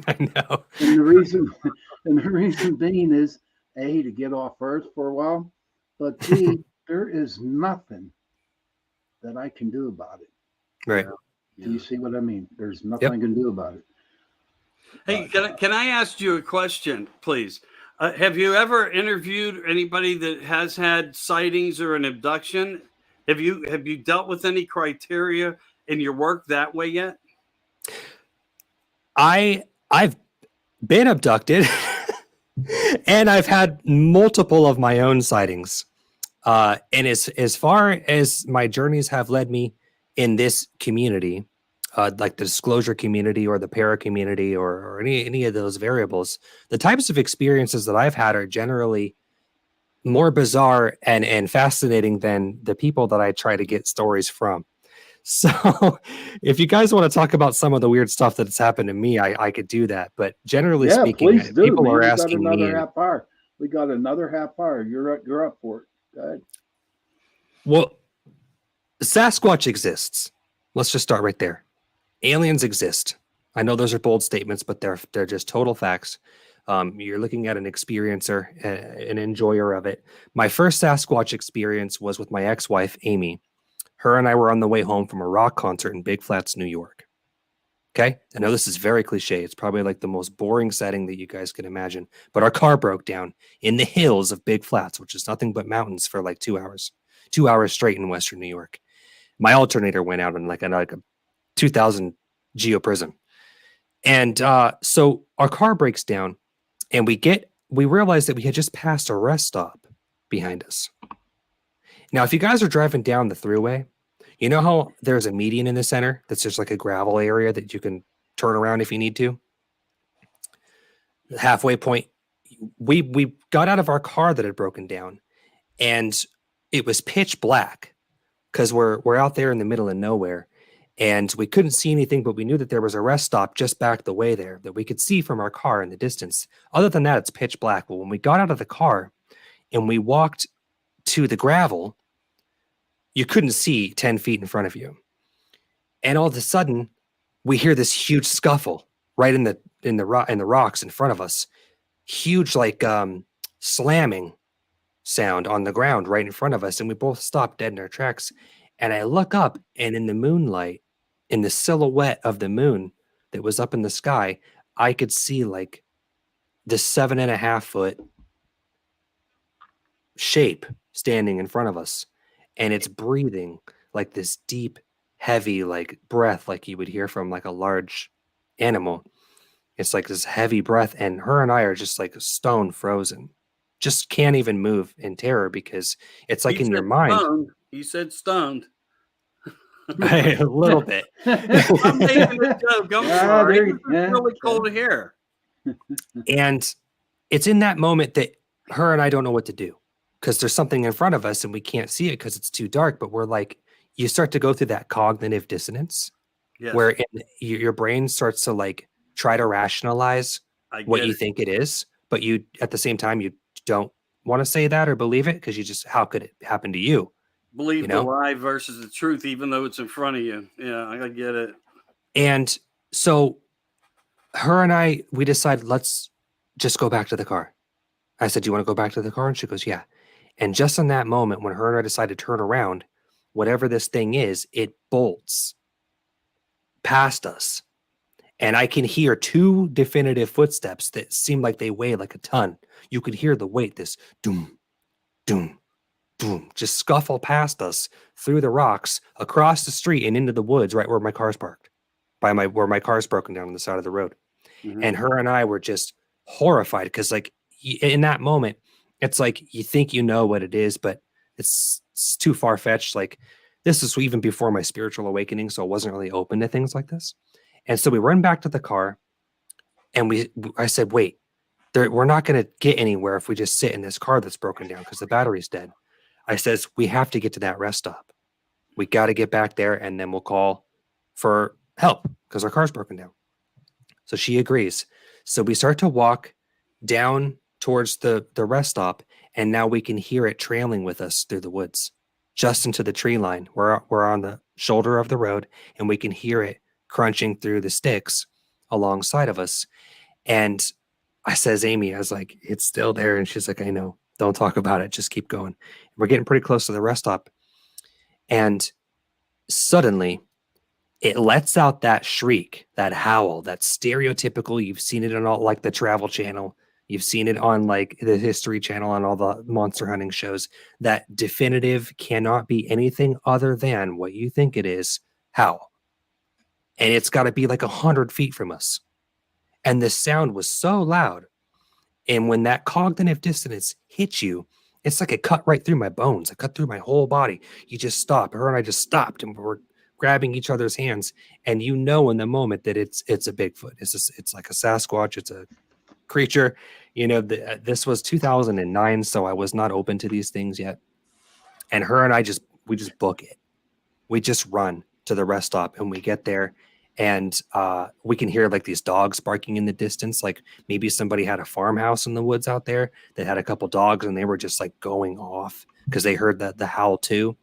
I know. And the reason, and the reason being is A, to get off Earth for a while, but B, there is nothing that I can do about it. Right. Do you see what I mean? There's nothing Yep. I can do about it. Hey, can I ask you a question, please? Have you ever interviewed anybody that has had sightings or an abduction? Have you dealt with any criteria in your work that way yet? I've been abducted and I've had multiple of my own sightings. And as far as my journeys have led me in this community, like the disclosure community or the para community or any of those variables, the types of experiences that I've had are generally more bizarre and fascinating than the people that I try to get stories from. So if you guys want to talk about some of the weird stuff that's happened to me, I could do that. But generally Yeah, speaking, please do, people man. are We got asking me. another half hour. We got another half hour. You're up for it. Go ahead. Well, Sasquatch exists. Let's just start right there. Aliens exist. I know those are bold statements, but they're just total facts. You're looking at an experiencer, an enjoyer of it. My first Sasquatch experience was with my ex-wife, Amy. Her and I were on the way home from a rock concert in Big Flats, New York. Okay? I know this is very cliche. It's probably like the most boring setting that you guys can imagine. But our car broke down in the hills of Big Flats, which is nothing but mountains, for like 2 hours. 2 hours straight in Western New York. My alternator went out in like a 2000 Geo Prism. And so our car breaks down and we realize that we had just passed a rest stop behind us. Now, if you guys are driving down the thruway, you know how there's a median in the center that's just like a gravel area that you can turn around if you need to? The halfway point, we got out of our car that had broken down and it was pitch black because we're out there in the middle of nowhere and we couldn't see anything, but we knew that there was a rest stop just back the way there that we could see from our car in the distance. Other than that, it's pitch black. Well, when we got out of the car and we walked to the gravel, you couldn't see 10 feet in front of you. And all of a sudden, we hear this huge scuffle right in the rocks in front of us. Huge, like slamming sound on the ground right in front of us. And we both stopped dead in our tracks. And I look up, and in the moonlight, in the silhouette of the moon that was up in the sky, I could see like the 7.5 foot shape standing in front of us. And it's breathing like this deep, heavy, like breath, like you would hear from like a large animal. It's like this heavy breath. And her and I are just like stone frozen, just can't even move in terror because it's like in your mind. Stoned. He said stoned. A little bit. I'm making a joke. I'm sorry. It's really cold here. And it's in that moment that her and I don't know what to do because there's something in front of us and we can't see it because it's too dark. But we're like, you start to go through that cognitive dissonance where your brain starts to like try to rationalize what you think it is. But you, at the same time, you don't want to say that or believe it because you just, how could it happen to you? Believe the lie versus the truth, even though it's in front of you. Yeah, I get it. And so her and I, we decided, let's just go back to the car. I said, do you want to go back to the car? And she goes, yeah. And just in that moment, when her and I decided to turn around, whatever this thing is, it bolts past us. And I can hear two definitive footsteps that seem like they weigh like a ton. You could hear the weight, this doom, doom, boom, just scuffle past us through the rocks, across the street and into the woods, right where my car's parked, where my car's broken down on the side of the road. Mm-hmm. And her and I were just horrified because, like, in that moment, it's like you think you know what it is, but it's too far fetched. Like, this is even before my spiritual awakening, so I wasn't really open to things like this. And so we run back to the car, and I said, "Wait, we're not going to get anywhere if we just sit in this car that's broken down because the battery's dead." I says, we have to get to that rest stop. We got to get back there and then we'll call for help because our car's broken down. So she agrees. So we start to walk down towards the rest stop And now we can hear it trailing with us through the woods, just into the tree line. We're on the shoulder of the road, and we can hear it crunching through the sticks alongside of us. And I says, Amy, I was like, it's still there. And she's like, I know. Don't talk about it. Just keep going. We're getting pretty close to the rest stop. And suddenly it lets out that shriek, that howl, that stereotypical. You've seen it on all like the Travel Channel. You've seen it on like the History Channel and all the monster hunting shows. That definitive cannot be anything other than what you think it is, howl. And it's got to be like 100 feet from us. And the sound was so loud. And when that cognitive dissonance hits you, it's like it cut right through my bones. It cut through my whole body. You just stop. Her and I just stopped, and we're grabbing each other's hands. And you know in the moment that it's a Bigfoot. It's like a Sasquatch. It's a creature. You know, this was 2009, so I was not open to these things yet. And her and I we just book it. We just run to the rest stop, and we get there. And we can hear like these dogs barking in the distance. Like maybe somebody had a farmhouse in the woods out there that had a couple dogs, and they were just like going off because they heard the howl too.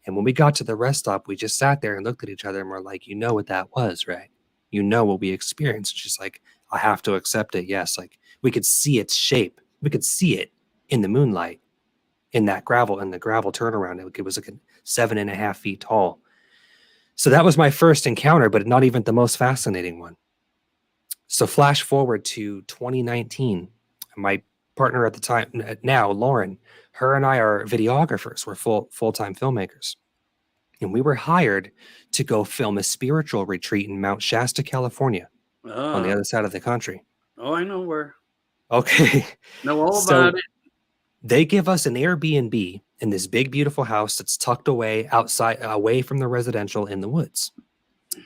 And when we got to the rest stop, we just sat there and looked at each other, and we're like, you know what that was, right? You know what we experienced. And she's like, I have to accept it. Yes. Like we could see its shape. We could see it in the moonlight in the gravel turnaround. It was like 7.5 feet tall. So that was my first encounter, but not even the most fascinating one. So flash forward to 2019. My partner at the time, now Lauren, her and I are videographers. We're full-time filmmakers. And we were hired to go film a spiritual retreat in Mount Shasta, California, on the other side of the country. Oh, I know where. Okay. Know all about it. They give us an Airbnb in this big, beautiful house that's tucked away outside, away from the residential in the woods.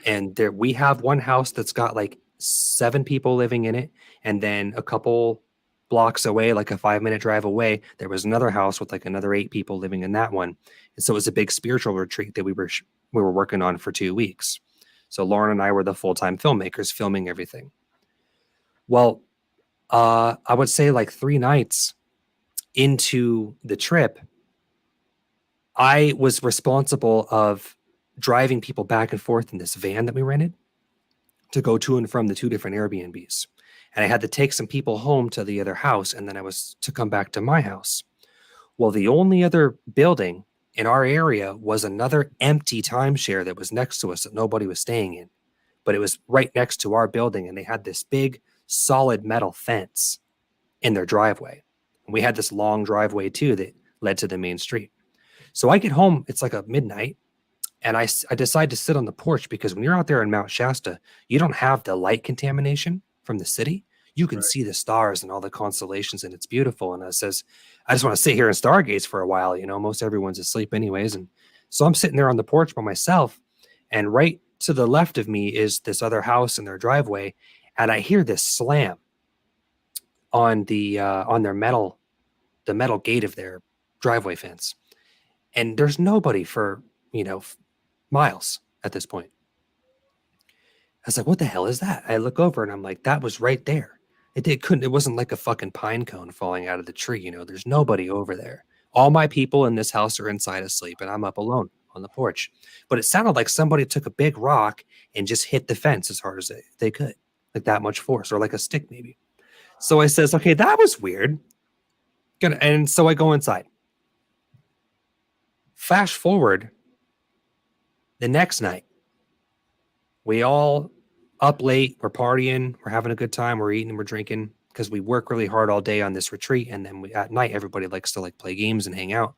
And there we have one house that's got like 7 people living in it. And then a couple blocks away, like a 5-minute drive away, there was another house with like another 8 people living in that one. And so it was a big spiritual retreat that we were working on for 2 weeks. So Lauren and I were the full-time filmmakers filming everything. Well, I would say like 3 nights into the trip, I was responsible of driving people back and forth in this van that we rented to go to and from the 2 different Airbnbs. And I had to take some people home to the other house, and then I was to come back to my house. Well, the only other building in our area was another empty timeshare that was next to us that nobody was staying in. But it was right next to our building, and they had this big solid metal fence in their driveway. And we had this long driveway too that led to the main street. So I get home, it's like a midnight, and I decide to sit on the porch because when you're out there in Mount Shasta, you don't have the light contamination from the city. You can see the stars and all the constellations, and it's beautiful. And I says, I just want to sit here and stargaze for a while. You know, most everyone's asleep anyways. And so I'm sitting there on the porch by myself, and right to the left of me is this other house in their driveway. And I hear this slam on their metal gate of their driveway fence. And there's nobody for, miles at this point. I was like, what the hell is that? I look over and I'm like, that was right there. It wasn't like a fucking pine cone falling out of the tree. There's nobody over there. All my people in this house are inside asleep, and I'm up alone on the porch. But it sounded like somebody took a big rock and just hit the fence as hard as they could, like that much force, or like a stick maybe. So I says, okay, that was weird. And so I go inside. Flash forward the next night. We all up late, we're partying, we're having a good time, we're eating, we're drinking, because we work really hard all day on this retreat. And then at night, everybody likes to play games and hang out.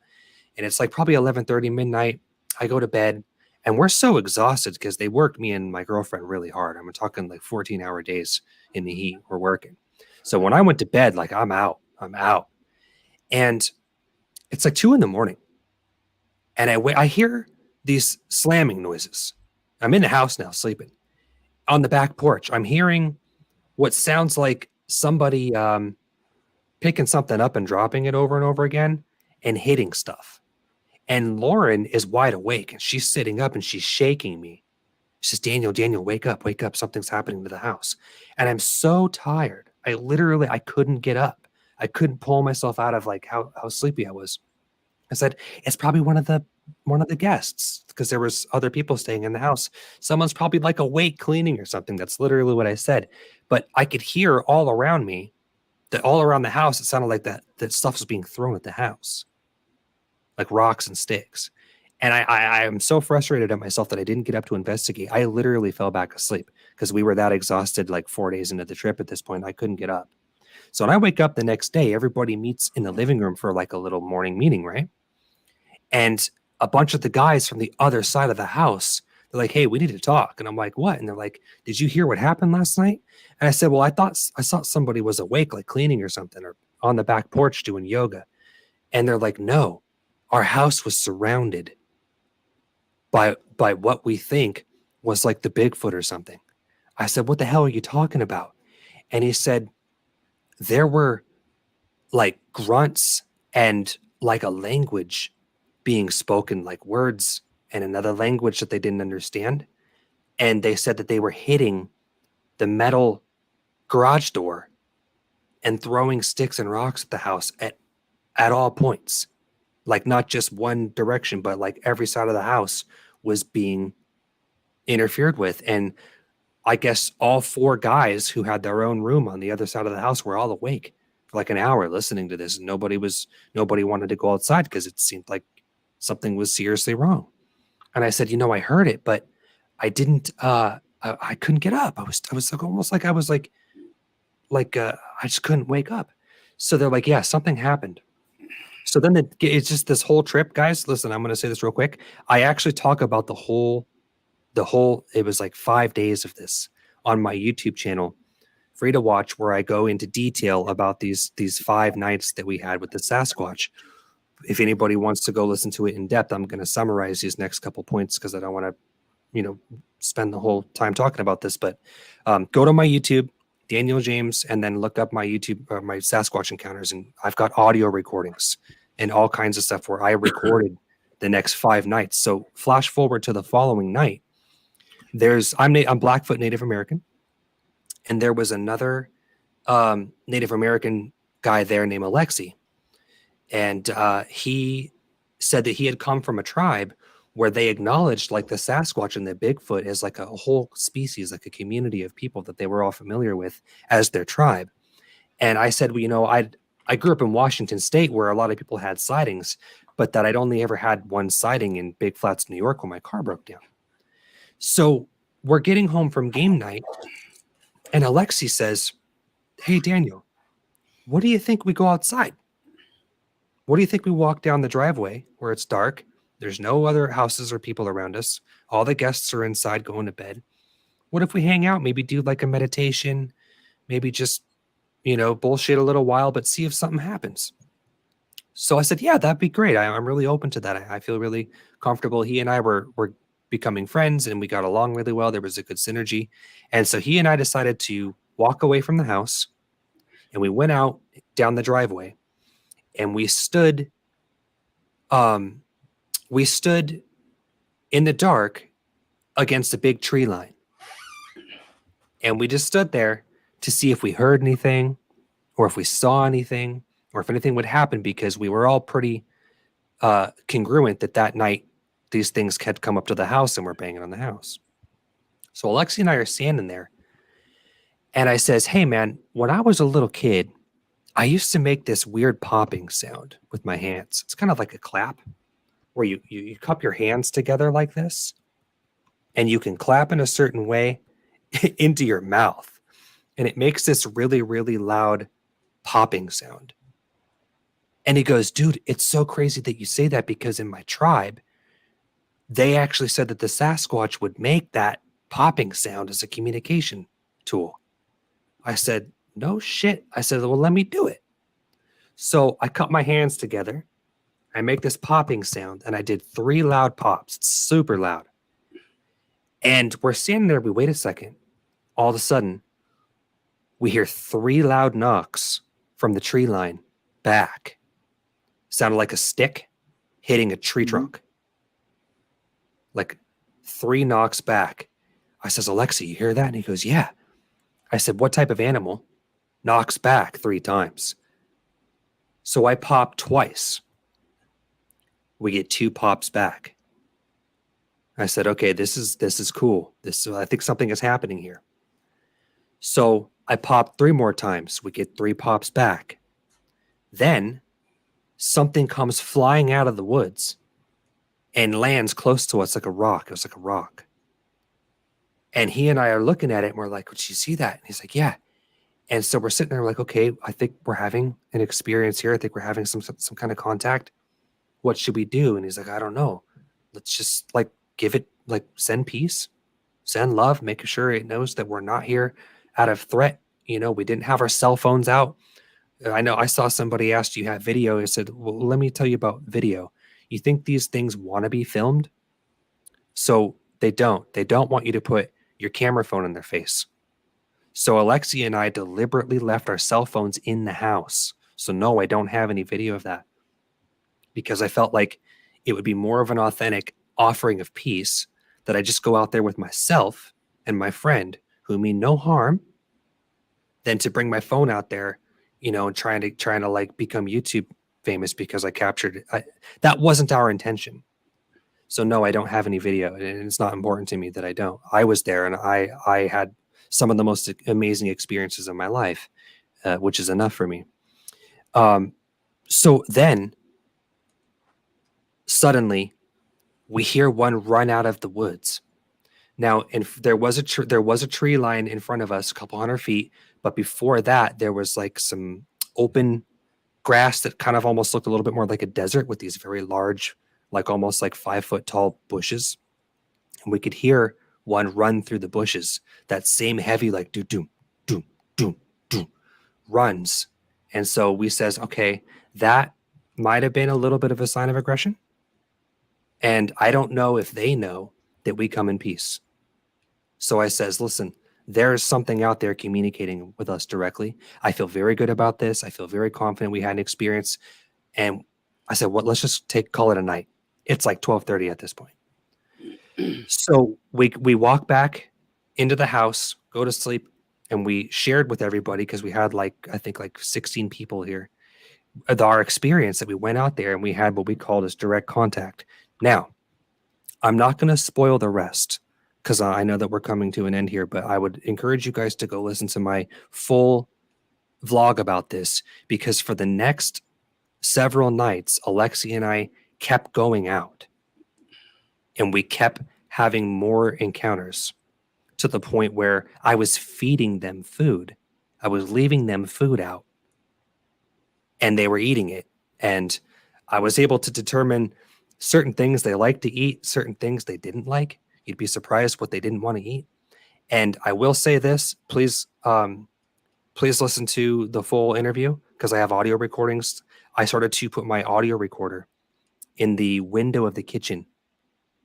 And it's like probably 11:30 midnight. I go to bed, and we're so exhausted because they worked me and my girlfriend really hard. I'm talking like 14-hour days in the heat. We're working. So when I went to bed, I'm out. And it's like 2 a.m. And I hear these slamming noises. I'm in the house now, sleeping. On the back porch, I'm hearing what sounds like somebody picking something up and dropping it over and over again and hitting stuff. And Lauren is wide awake, and she's sitting up and she's shaking me. She says, Daniel, wake up. Something's happening to the house. And I'm so tired. I couldn't get up. I couldn't pull myself out of like how sleepy I was. I said, it's probably one of the guests, because there was other people staying in the house. Someone's probably like awake cleaning or something. That's literally what I said. But I could hear all around me, that all around the house, it sounded like that stuff was being thrown at the house, like rocks and sticks. And I am so frustrated at myself that I didn't get up to investigate. I literally fell back asleep because we were that exhausted, like 4 days into the trip at this point. I couldn't get up. So when I wake up the next day, everybody meets in the living room for like a little morning meeting, right? And a bunch of the guys from the other side of the house, they're like, hey, we need to talk. And I'm like, what? And they're like, did you hear what happened last night? And I said, well, I thought somebody was awake, like cleaning or something, or on the back porch doing yoga. And they're like, no, our house was surrounded by what we think was like the Bigfoot or something. I said, what the hell are you talking about? And he said, there were like grunts and like a language being spoken, like words and another language that they didn't understand. And they said that they were hitting the metal garage door and throwing sticks and rocks at the house at all points. Like not just one direction, but like every side of the house was being interfered with. And I guess all 4 guys who had their own room on the other side of the house were all awake for like an hour listening to this. And nobody wanted to go outside because it seemed like something was seriously wrong. And I said, I heard it, but I didn't, I couldn't get up. I was like, almost like I was like I just couldn't wake up. So they're like, yeah, something happened. So then it's just this whole trip, guys. Listen, I'm going to say this real quick. I actually talk about the whole, it was like 5 days of this on my YouTube channel, free to watch, where I go into detail about these 5 nights that we had with the Sasquatch. If anybody wants to go listen to it in depth, I'm going to summarize these next couple points because I don't want to, spend the whole time talking about this. But go to my YouTube, Daniel James, and then look up my YouTube, my Sasquatch encounters, and I've got audio recordings and all kinds of stuff where I recorded the next 5 nights. So flash forward to the following night. I'm Blackfoot Native American, and there was another Native American guy there named Alexi, and he said that he had come from a tribe where they acknowledged like the Sasquatch and the Bigfoot as like a whole species, like a community of people that they were all familiar with as their tribe. And I said, well, I grew up in Washington State where a lot of people had sightings, but that I'd only ever had one sighting in Big Flats, New York, when my car broke down. So we're getting home from game night, and Alexi says, hey, Daniel, what do you think we go outside? What do you think we walk down the driveway where it's dark? There's no other houses or people around us. All the guests are inside going to bed. What if we hang out, maybe do like a meditation, maybe just, bullshit a little while, but see if something happens? So I said, yeah, that'd be great. I'm really open to that. I feel really comfortable. He and I were becoming friends, and we got along really well. There was a good synergy. And so he and I decided to walk away from the house, and we went out down the driveway, and we stood in the dark against a big tree line. And we just stood there to see if we heard anything or if we saw anything or if anything would happen, because we were all pretty congruent that night these things had come up to the house and were banging on the house. So Alexi and I are standing there, and I says, hey man, when I was a little kid, I used to make this weird popping sound with my hands. It's kind of like a clap where you cup your hands together like this, and you can clap in a certain way into your mouth, and it makes this really, really loud popping sound. And he goes, dude, it's so crazy that you say that, because in my tribe, they actually said that the Sasquatch would make that popping sound as a communication tool. I said, no shit. I said, well, let me do it. So I cup my hands together. I make this popping sound, and I did 3 loud pops. It's super loud. And we're standing there. We wait a second. All of a sudden, we hear 3 loud knocks from the tree line back. Sounded like a stick hitting a tree trunk. Like 3 knocks back. I says, Alexi, you hear that? And he goes, yeah. I said, what type of animal knocks back 3 times? So I pop twice. We get 2 pops back. I said, okay, this is cool. I think something is happening here. So I pop 3 more times. We get 3 pops back. Then something comes flying out of the woods and lands close to us like a rock. It was like a rock. And he and I are looking at it and we're like, did you see that? And he's like, yeah. And so we're sitting there like, okay, I think we're having an experience here. I think we're having some kind of contact. What should we do? And he's like, I don't know. Let's just like give it, like send peace, send love, making sure it knows that we're not here out of threat. You know, we didn't have our cell phones out. I know I saw somebody asked, you have video? I said, well, let me tell you about video. You think these things want to be filmed? So they don't. They don't want you to put your camera phone in their face. So Alexia and I deliberately left our cell phones in the house. So no, I don't have any video of that because I felt like it would be more of an authentic offering of peace that I just go out there with myself and my friend who mean no harm than to bring my phone out there, you know, and trying to like become YouTube famous because I captured it. That wasn't our intention. So no, I don't have any video, and it's not important to me that I don't. I was there, and I had some of the most amazing experiences of my life, which is enough for me. So then, suddenly, we hear one run out of the woods. Now, there was a tree line in front of us, a couple hundred feet, but before that, there was like some open grass that kind of almost looked a little bit more like a desert with these very large, like almost like 5-foot tall bushes. And we could hear one run through the bushes, that same heavy, like do doom, doom, doom, doom runs. And so we says, okay, that might have been a little bit of a sign of aggression. And I don't know if they know that we come in peace. So I says, listen, there's something out there communicating with us directly. I feel very good about this. I feel very confident we had an experience. And I said, well, let's just call it a night. It's like 12:30 at this point. So we walk back into the house, go to sleep, and we shared with everybody because we had I think 16 people here. Our experience that we went out there and we had what we called as direct contact. Now, I'm not going to spoil the rest because I know that we're coming to an end here, but I would encourage you guys to go listen to my full vlog about this because for the next several nights, Alexi and I kept going out and we kept having more encounters to the point where I was feeding them food. I was leaving them food out and they were eating it. And I was able to determine certain things they liked to eat, certain things they didn't like. You'd be surprised what they didn't want to eat. And I will say this, please listen to the full interview because I have audio recordings. I started to put my audio recorder in the window of the kitchen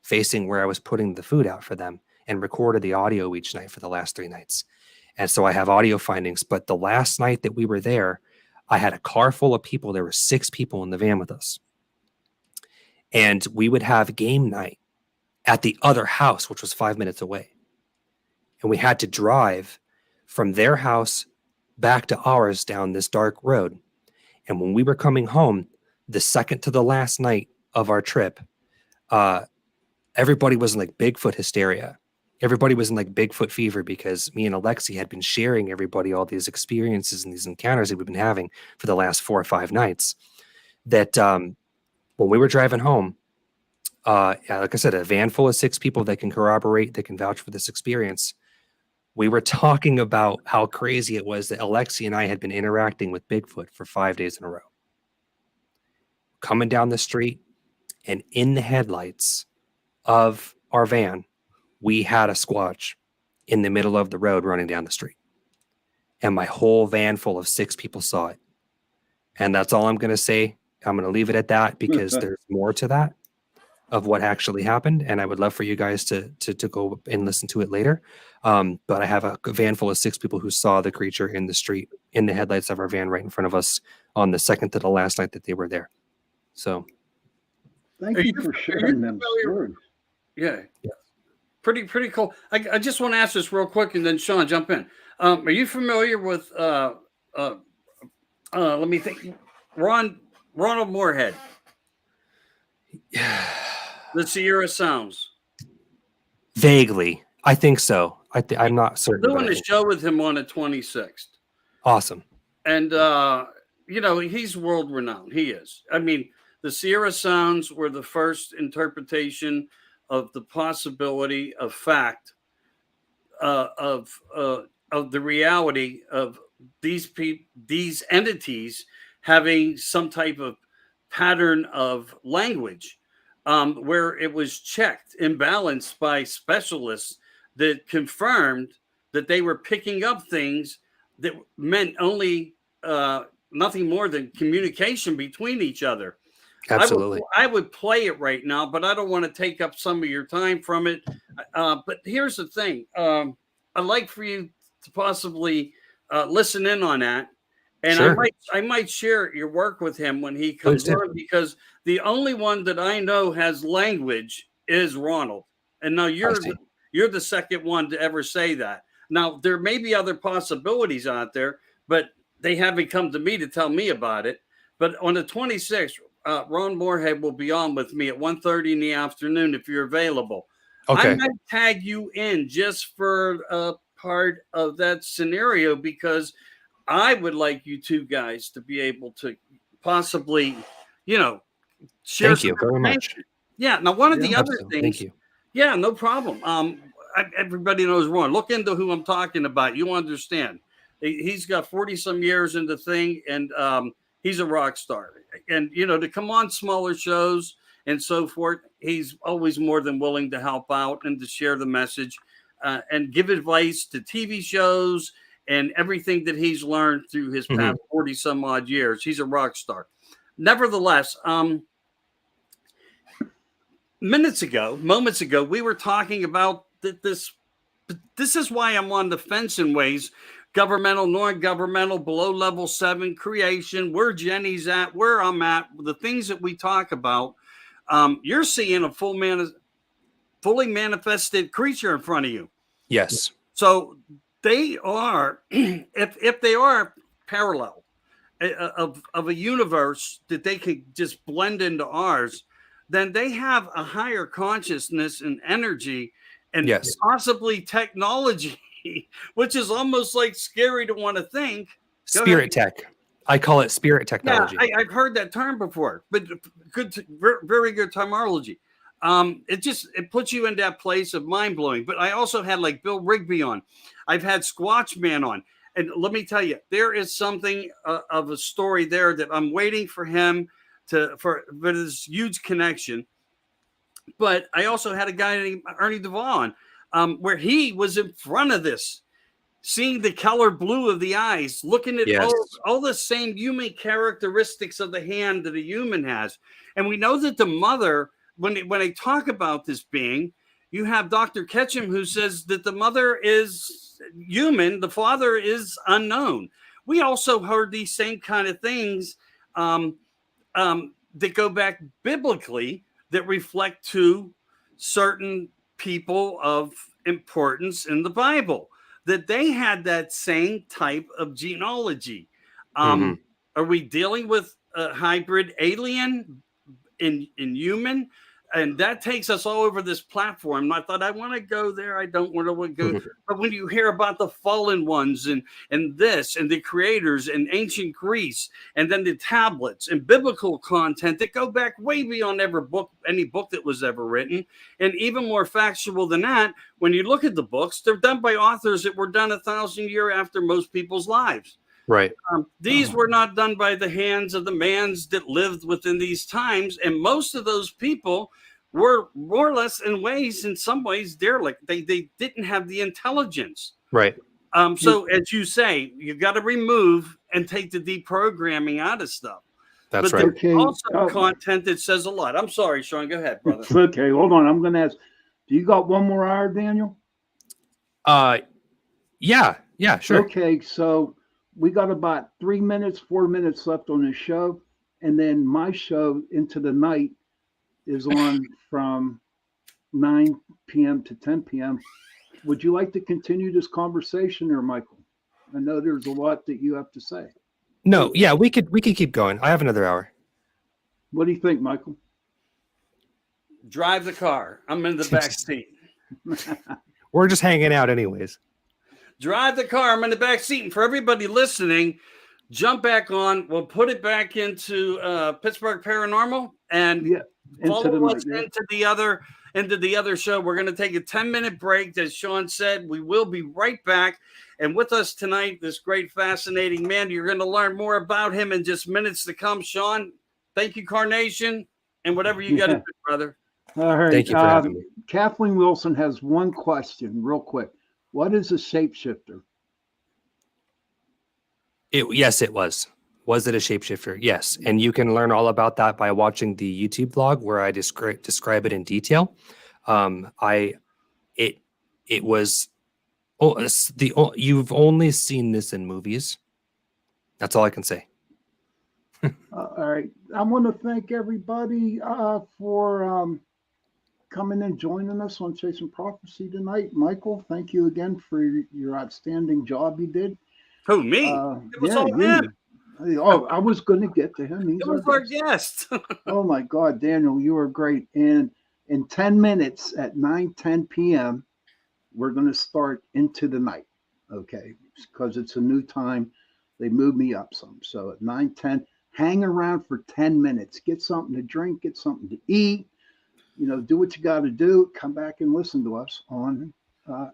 facing where I was putting the food out for them and recorded the audio each night for the last 3 nights. And so I have audio findings. But the last night that we were there, I had a car full of people. There were 6 people in the van with us. And we would have game night at the other house, which was 5 minutes away. And we had to drive from their house back to ours down this dark road. And when we were coming home, the second to the last night of our trip, everybody was in like Bigfoot hysteria. Everybody was in like Bigfoot fever because me and Alexi had been sharing everybody all these experiences and these encounters that we've been having for the last 4 or 5 nights. That when we were driving home, like I said, a van full of 6 people that can corroborate, that can vouch for this experience. We were talking about how crazy it was that Alexi and I had been interacting with Bigfoot for 5 days in a row. Coming down the street, and in the headlights of our van, we had a squatch in the middle of the road running down the street. And my whole van full of 6 people saw it. And that's all I'm going to say. I'm going to leave it at that because there's more to that of what actually happened. And I would love for you guys to go and listen to it later. But I have a van full of 6 people who saw the creature in the street, in the headlights of our van right in front of us on the second to the last night that they were there. So. Thank you for sharing them stories. Yeah. Pretty cool. I just want to ask this real quick and then Sean, jump in. Are you familiar with, let me think. Ronald Moorhead, the Sierra Sounds. Vaguely, I think so. I'm not certain. Doing But I a think show with him on the 26th. awesome. And, he's world renowned. He is. I mean, the Sierra Sounds were the first interpretation of the possibility of fact of the reality of these entities having some type of pattern of language, where it was checked and balanced by specialists that confirmed that they were picking up things that meant only nothing more than communication between each other. Absolutely. I would play it right now, but I don't want to take up some of your time from it. But here's the thing. I'd like for you to possibly listen in on that. And Sure. I might share your work with him when he comes on, because the only one that I know has language is Ronald. And now you're the second one to ever say that. Now, there may be other possibilities out there, but they haven't come to me to tell me about it. But on the 26th, Ron Moorhead will be on with me at 1:30 in the afternoon if you're available. Okay. I might tag you in just for a part of that scenario, because I would like you two guys to be able to possibly, share. Thank you very much. Yeah. Now, one of the other Absolutely. things. Thank you. Yeah, no problem. Everybody knows Ron. Look into who I'm talking about. You understand. He's got 40 some years in the thing, and he's a rock star. And, to come on smaller shows and so forth, he's always more than willing to help out and to share the message and give advice to TV shows and everything that he's learned through his past 40 some odd years. He's a rock star. Nevertheless, moments ago, we were talking about this. This is why I'm on the fence in ways. Governmental, non-governmental, below level 7, creation, where Jenny's at, where I'm at, the things that we talk about. You're seeing a fully manifested creature in front of you. Yes. So they are, if they are parallel of a universe that they could just blend into ours, then they have a higher consciousness and energy and possibly technology, which is almost like scary to want to think. Spirit tech. I call it spirit technology. Yeah, I've heard that term before, but very good terminology. It puts you in that place of mind blowing. But I also had like Bill Rigby on. I've had Squatch Man on. And let me tell you, there is something of a story there that I'm waiting for him for this huge connection. But I also had a guy named Ernie Duvall on, where he was in front of this, seeing the color blue of the eyes, looking at all the same human characteristics of the hand that a human has. And we know that the mother, when they talk about this being, you have Dr. Ketchum, who says that the mother is human, the father is unknown. We also heard these same kind of things that go back biblically, that reflect to certain people of importance in the Bible, that they had that same type of genealogy. Are we dealing with a hybrid alien in human? And that takes us all over this platform. I thought, I want to go there. I don't want to go. But when you hear about the fallen ones and this and the creators and ancient Greece, and then the tablets and biblical content that go back way beyond any book that was ever written. And even more factual than that, when you look at the books, they're done by authors that were done 1,000 years after most people's lives. Right. These were not done by the hands of the mans that lived within these times. And most of those people were more or less in some ways derelict. They didn't have the intelligence. Right. So as you say, you got to remove and take the deprogramming out of stuff. That's but right. There's also content that says a lot. I'm sorry, Sean. Go ahead, brother. Okay, hold on. I'm going to ask, do you got one more hour, Daniel? Yeah, sure. Okay, so we got about 4 minutes left on this show. And then my show, Into the Night, is on from 9 p.m. to 10 p.m. Would you like to continue this conversation, or Michael? I know there's a lot that you have to say. No, yeah, we could keep going. I have another hour. What do you think, Michael? Drive the car. I'm in the back seat. We're just hanging out anyways. Drive the car. I'm in the back seat. And for everybody listening, jump back on. We'll put it back into Pittsburgh Paranormal and follow us into the other show. We're going to take a 10-minute break. As Sean said, we will be right back. And with us tonight, this great, fascinating man. You're going to learn more about him in just minutes to come. Sean, thank you, Carnation, and whatever you got to do, brother. All right. Thank you for having me. Kathleen Wilson has one question, real quick. What is a shapeshifter? Yes, it was. Was it a shapeshifter? Yes. And you can learn all about that by watching the YouTube vlog where I describe it in detail. You've only seen this in movies. That's all I can say. All right. I want to thank everybody for coming and joining us on Chasing Prophecy tonight. Michael, thank you again for your outstanding job you did. Who, me? It was all him. Oh, I was going to get to him. It was our guest. Oh, my God, Daniel, you are great. And in 10 minutes at 9:10 p.m., we're going to start Into the Night, okay? Because it's a new time. They moved me up some. So at 9:10, hang around for 10 minutes. Get something to drink. Get something to eat. You know, do what you got to do. Come back and listen to us on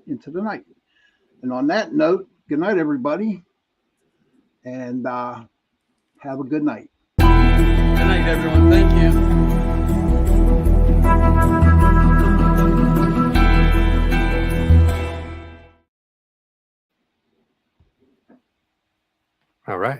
Into the Night. And on that note, good night, everybody. And have a good night. Good night, everyone. Thank you. All right.